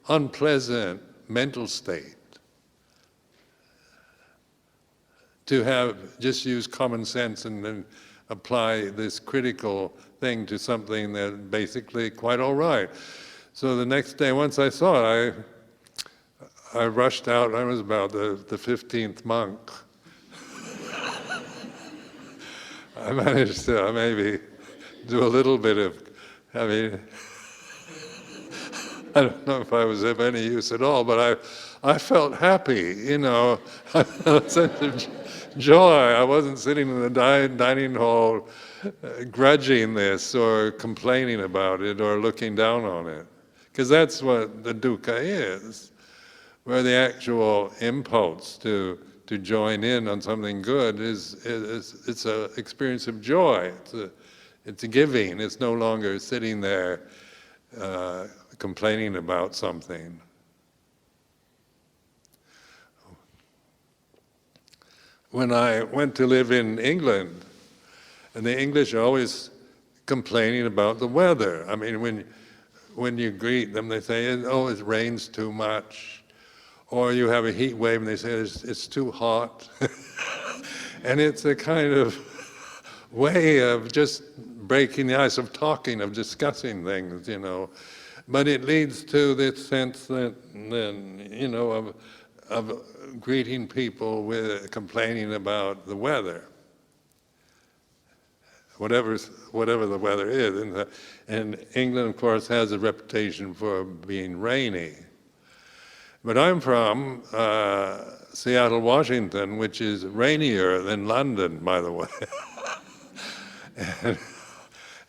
unpleasant mental state. To have just use common sense and then apply this critical thing to something that's basically quite all right. So the next day, once I saw it, I rushed out. I was about the 15th monk. I managed to maybe do a little bit of, I don't know if I was of any use at all, but I felt happy, I felt a sense of joy. I wasn't sitting in the dining hall grudging this or complaining about it or looking down on it. Because that's what the dukkha is, where the actual impulse to join in on something good it's an experience of joy. It's a giving. It's no longer sitting there complaining about something. When I went to live in England, and the English are always complaining about the weather. I mean, when you greet them, they say, oh, it rains too much. Or you have a heat wave and they say, it's too hot. And it's a kind of way of just breaking the ice, of talking, of discussing things, But it leads to this sense that, of greeting people with complaining about the weather. Whatever the weather is. And England, of course, has a reputation for being rainy. But I'm from Seattle, Washington, which is rainier than London, by the way. and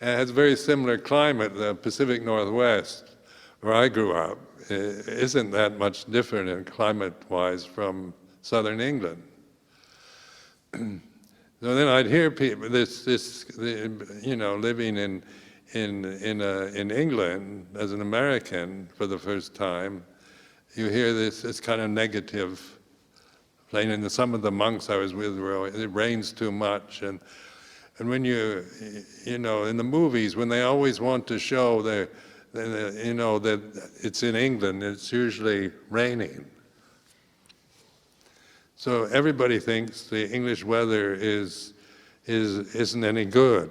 it has a very similar climate. The Pacific Northwest, where I grew up, isn't that much different in climate-wise from southern England. So then I'd hear people, living in England as an American for the first time, you hear this kind of negative playing. And some of the monks I was with were, it rains too much, and And when you know, in the movies, when they always want to show that it's in England, it's usually raining. So everybody thinks the English weather isn't any good.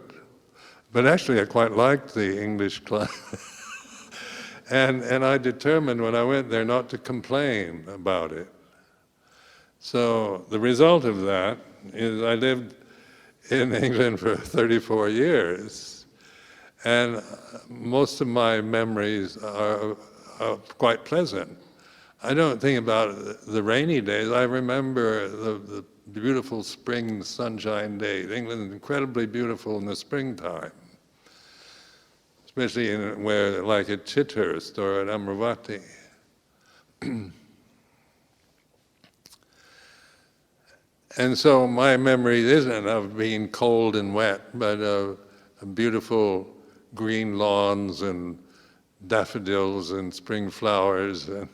But actually I quite liked the English climate. And I determined when I went there not to complain about it. So the result of that is I lived in England for 34 years, and most of my memories are quite pleasant. I don't think about the rainy days. I remember the beautiful spring sunshine days. England is incredibly beautiful in the springtime, especially like at Chithurst or at Amravati. And so my memory isn't of being cold and wet, but of beautiful green lawns and daffodils and spring flowers and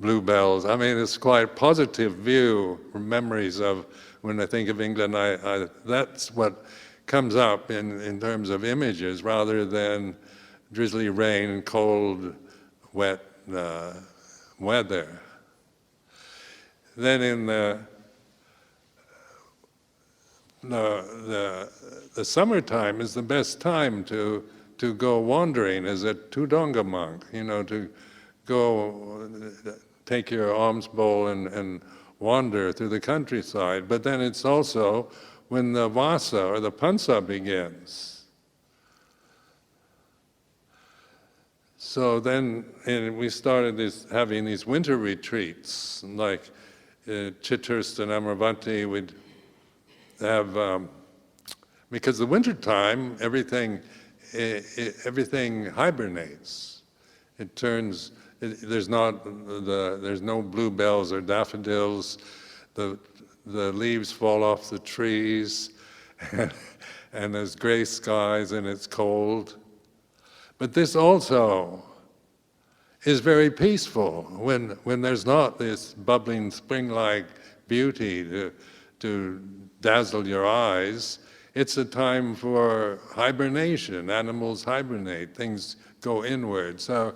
bluebells. I mean, it's quite a positive view, memories of when I think of England. That's what comes up in terms of images rather than drizzly rain and cold, wet weather. Then in the summertime is the best time to go wandering as a Tudonga monk, to go take your alms bowl and wander through the countryside. But then it's also when the Vasa or the Pansa begins. So then we started having these winter retreats, like Chithurst and Amravati. We'd have, because the winter time, everything hibernates. It turns. There's no bluebells or daffodils. The leaves fall off the trees, and there's gray skies and it's cold. But this also is very peaceful when there's not this bubbling spring-like beauty to dazzle your eyes. It's a time for hibernation. Animals hibernate, things go inward. So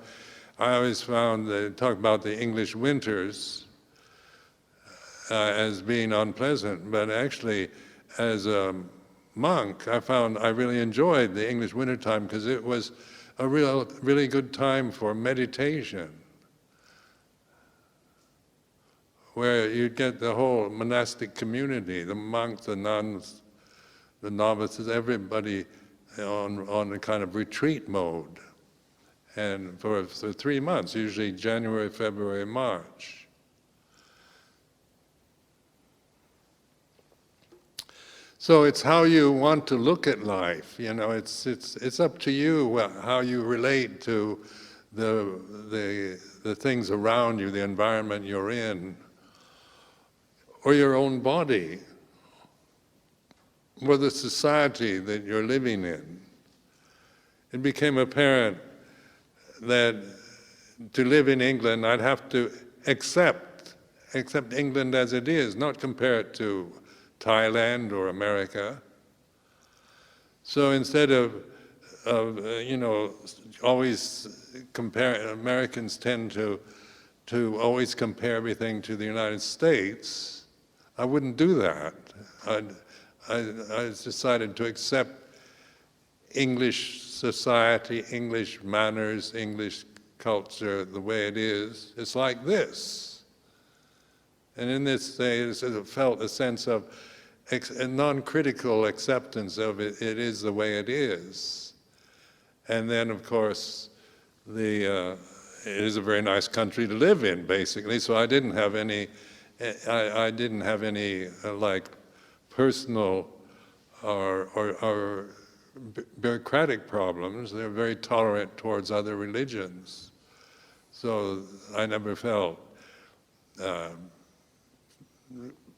I always found talk about the English winters as being unpleasant, but actually as a monk I found I really enjoyed the English wintertime because it was a really good time for meditation, where you get the whole monastic community, the monks, the nuns, the novices, everybody on a kind of retreat mode. And for 3 months, usually January, February, March. So it's how you want to look at life. It's up to you how you relate to the things around you, the environment you're in, or your own body, or the society that you're living in. It became apparent that to live in England, I'd have to accept England as it is, not compare it to Thailand or America. So instead of always compare, Americans tend to always compare everything to the United States. I wouldn't do that. I decided to accept English society, English manners, English culture the way it is. It's like this. And in this day, I felt a sense of a non-critical acceptance of it. It is the way it is. And then, of course, it is a very nice country to live in, basically. So I didn't have any, like personal or bureaucratic problems. They're very tolerant towards other religions. So I never felt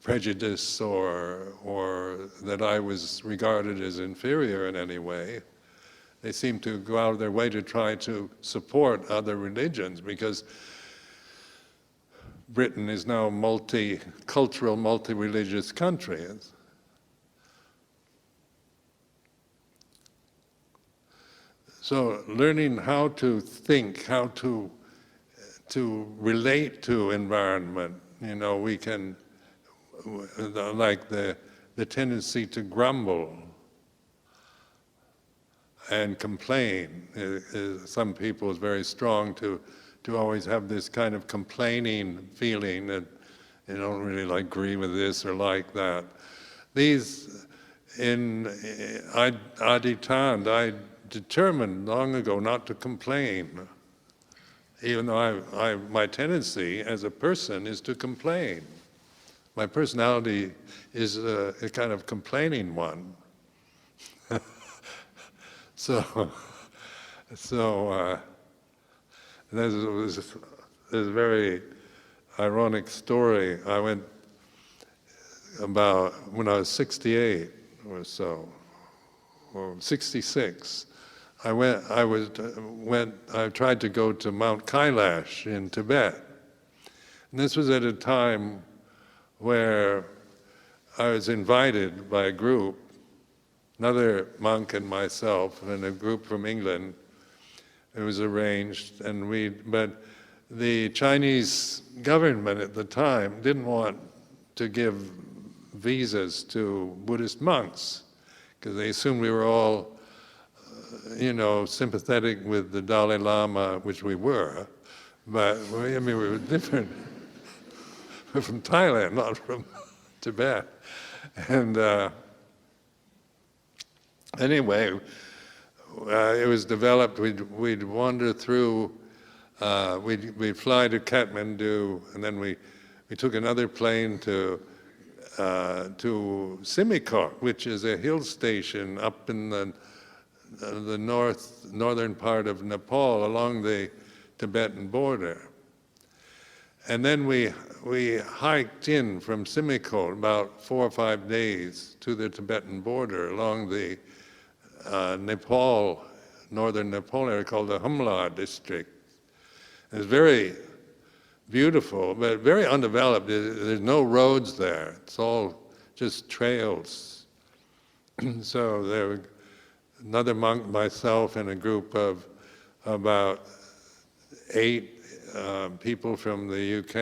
prejudice or that I was regarded as inferior in any way. They seem to go out of their way to try to support other religions, because Britain is now a multicultural, multi-religious country. So learning how to think, how to relate to environment, we can, like the tendency to grumble and complain. Some people is very strong to always have this kind of complaining feeling that you don't really agree with this or like that. These, in Aditand, I determined long ago not to complain, even though my tendency as a person is to complain. My personality is a kind of complaining one. So there's a very ironic story. I went about when I was 68 or so, or 66. I tried to go to Mount Kailash in Tibet. And this was at a time where I was invited by a group, another monk and myself, and a group from England. It was arranged, but the Chinese government at the time didn't want to give visas to Buddhist monks, because they assumed we were all sympathetic with the Dalai Lama, which we were, but we were different. We're from Thailand, not from Tibet. And anyway, it was developed. We'd wander through. We'd fly to Kathmandu, and then we took another plane to Simikot, which is a hill station up in the northern part of Nepal, along the Tibetan border. And then we hiked in from Simikot about 4 or 5 days to the Tibetan border along the northern Nepal area called the Humla district. It's very beautiful, but very undeveloped. There's no roads there. It's all just trails. So there were another monk, myself, and a group of about 8 people from the UK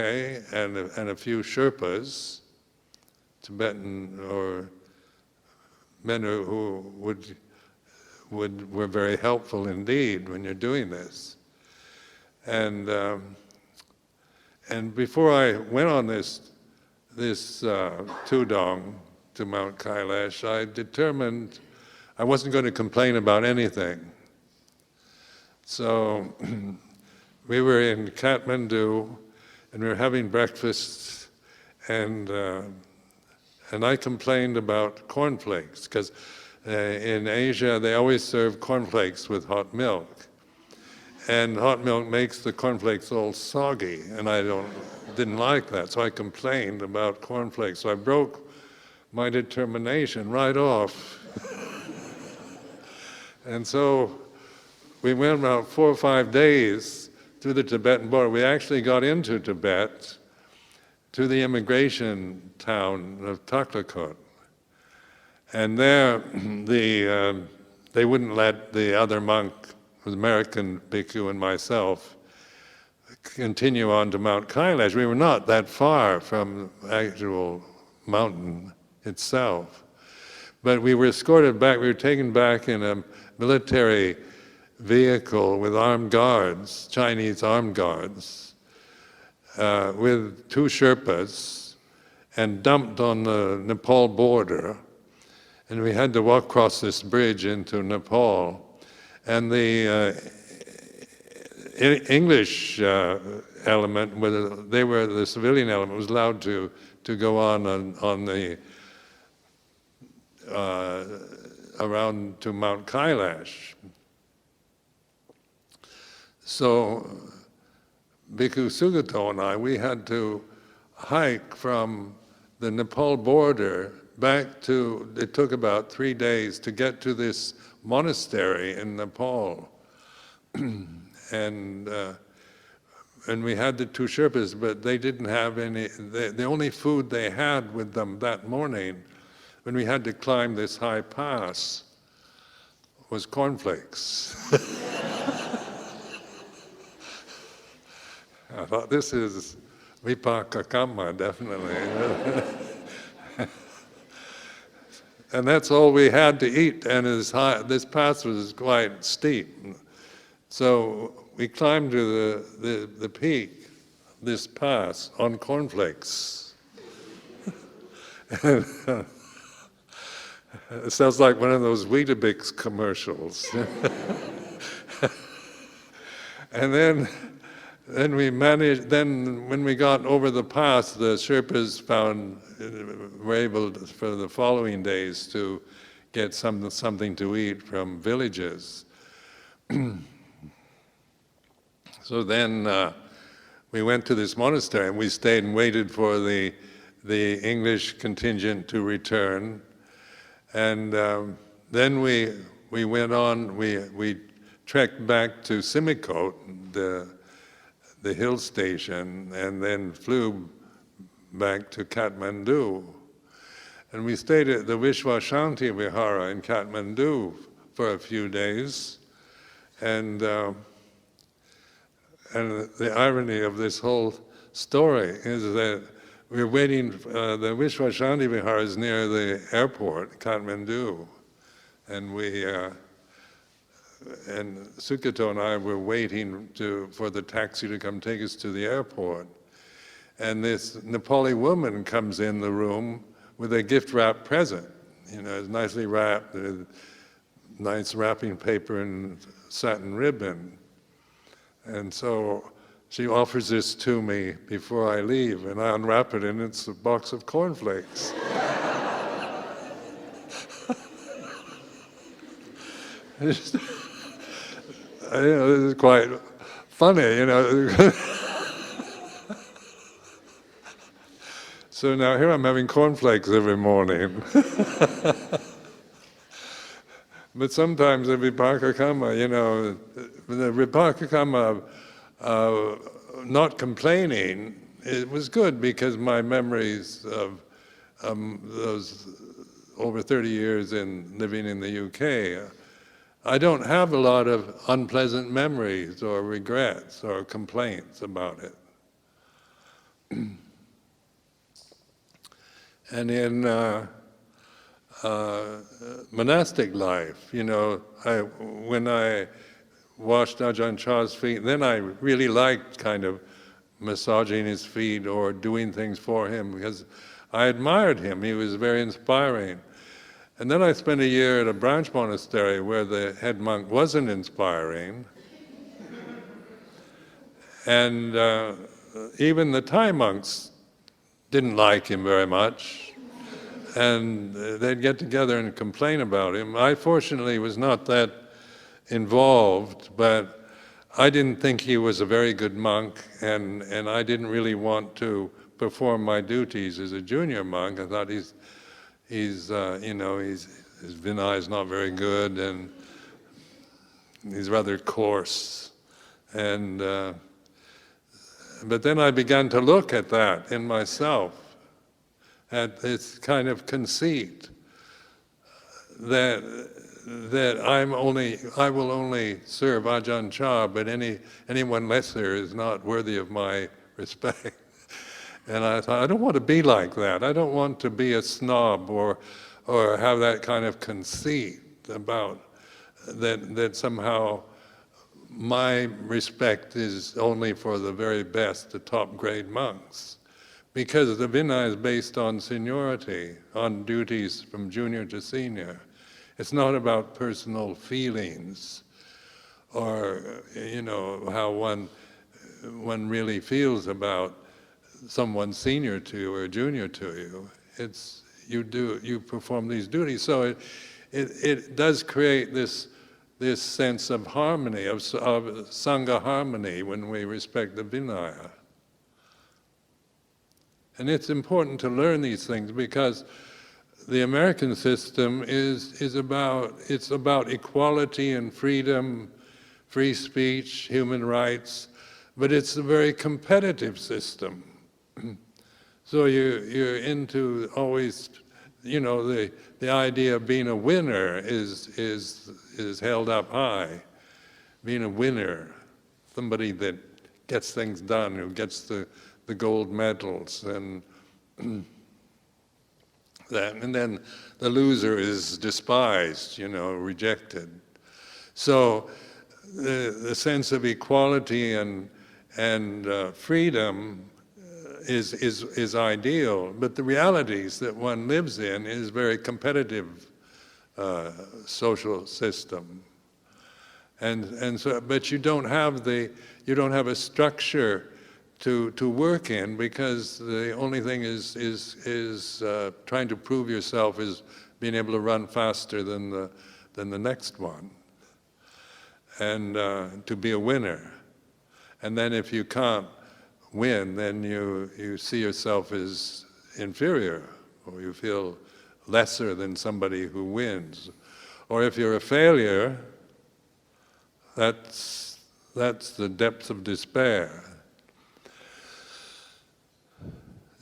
and a few Sherpas, Tibetan or men who were very helpful indeed when you're doing this. And before I went on this tudong to Mount Kailash, I determined I wasn't going to complain about anything. So we were in Kathmandu, and we were having breakfast, and I complained about cornflakes, because in Asia they always serve cornflakes with hot milk. And hot milk makes the cornflakes all soggy, and I didn't like that, so I complained about cornflakes. So I broke my determination right off. And so we went about 4 or 5 days through the Tibetan border. We actually got into Tibet to the immigration town of Taklakot. And there they wouldn't let the other monk, the American bhikkhu, and myself continue on to Mount Kailash. We were not that far from the actual mountain itself. But we were escorted back, we were taken back in a military vehicle with armed guards, Chinese armed guards, with 2 Sherpas, and dumped on the Nepal border. And we had to walk across this bridge into Nepal. And the English element, the civilian element, was allowed to go on the around to Mount Kailash. So Bhikkhu Sugato and I, we had to hike from the Nepal border back to, it took about 3 days to get to this monastery in Nepal. And we had the 2 Sherpas, but they didn't have any, the only food they had with them that morning, when we had to climb this high pass, was cornflakes. I thought, this is vipaka kamma, definitely. And that's all we had to eat, and this path was quite steep. So we climbed to the peak, this pass, on cornflakes. It sounds like one of those Weetabix commercials. And then we managed, then when we got over the pass, the Sherpas were able to, for the following days to get something to eat from villages. So then we went to this monastery and we stayed and waited for the English contingent to return. And then we went on, we trekked back to Sumedho, the hill station, and then flew back to Kathmandu. And we stayed at the Vishwashanti Vihara in Kathmandu for a few days. And the irony of this whole story is that we're waiting, the Vishwashanti Vihara is near the airport, Kathmandu, and and Sukito and I were waiting for the taxi to come take us to the airport. And this Nepali woman comes in the room with a gift-wrapped present. You know, it's nicely wrapped, nice wrapping paper and satin ribbon. And so she offers this to me before I leave, and I unwrap it, and it's a box of cornflakes. You know, this is quite funny, you know. So now here I'm having cornflakes every morning. But sometimes the vipaka kamma, you know, the vipaka kamma, not complaining, it was good because my memories of those over 30 years living in the UK, I don't have a lot of unpleasant memories or regrets or complaints about it. And in monastic life, you know, when I washed Ajahn Chah's feet, then I really liked kind of massaging his feet or doing things for him because I admired him. He was very inspiring. And then I spent a year at a branch monastery where the head monk wasn't inspiring. And even the Thai monks didn't like him very much. And they'd get together and complain about him. I fortunately was not that involved, but I didn't think he was a very good monk, and I didn't really want to perform my duties as a junior monk. I thought his Vinaya is not very good, and he's rather coarse. And but then I began to look at that in myself, at this kind of conceit that I will only serve Ajahn Chah, but anyone lesser is not worthy of my respect. And I thought, I don't want to be like that. I don't want to be a snob or have that kind of conceit about that somehow my respect is only for the very best, the top grade monks. Because the Vinaya is based on seniority, on duties from junior to senior. It's not about personal feelings or, you know, how one really feels about someone senior to you or junior to you. It's you perform these duties. So it does create this sense of harmony, of Sangha harmony when we respect the Vinaya. And it's important to learn these things because the American system is about equality and freedom, free speech, human rights, but it's a very competitive system. So you're into always, the idea of being a winner is held up high. Being a winner, somebody that gets things done, who gets the gold medals, and that, and then the loser is despised, rejected. So the sense of equality and freedom is ideal, but the realities that one lives in is very competitive social system, and so, but you don't have a structure to work in, because the only thing is trying to prove yourself is being able to run faster than the next one, and to be a winner. And then if you can't win, then you see yourself as inferior, or you feel lesser than somebody who wins. Or if you're a failure, that's the depths of despair.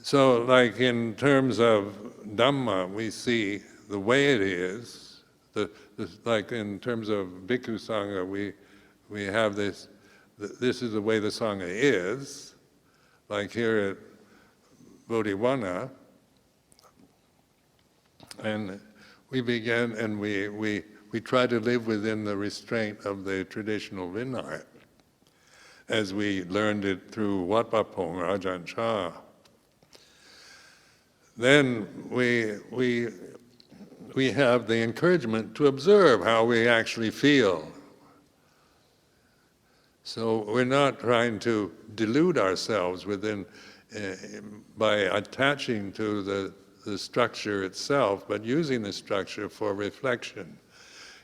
So, like in terms of Dhamma, we see the way it is. Like in terms of Bhikkhu Sangha, we have this. This is the way the Sangha is. Like here at Bodhiwana, and we begin and we try to live within the restraint of the traditional Vinaya, as we learned it through Wat Pa Pong, Ajahn Chah. Then we have the encouragement to observe how we actually feel. So we're not trying to delude ourselves by attaching to the structure itself, but using the structure for reflection.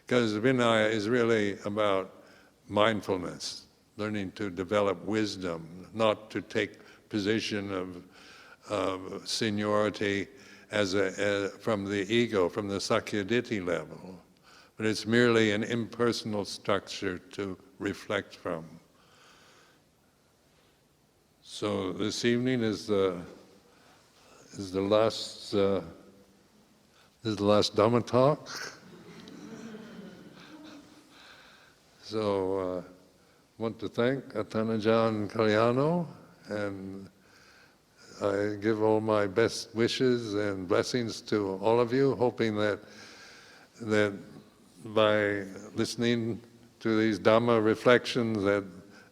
Because Vinaya is really about mindfulness, learning to develop wisdom, not to take position of seniority from the ego, from the Sakyaditi level, but it's merely an impersonal structure to reflect from. So this evening is the last Dhamma talk. So I want to thank Atanajan Kalyano, and I give all my best wishes and blessings to all of you, hoping that by listening to these Dhamma reflections, that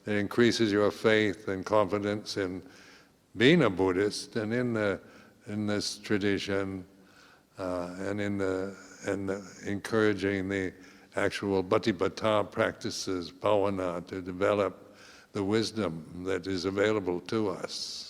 it increases your faith and confidence in being a Buddhist and in this tradition, and encouraging the actual Bhatipata practices, bhavana, to develop the wisdom that is available to us.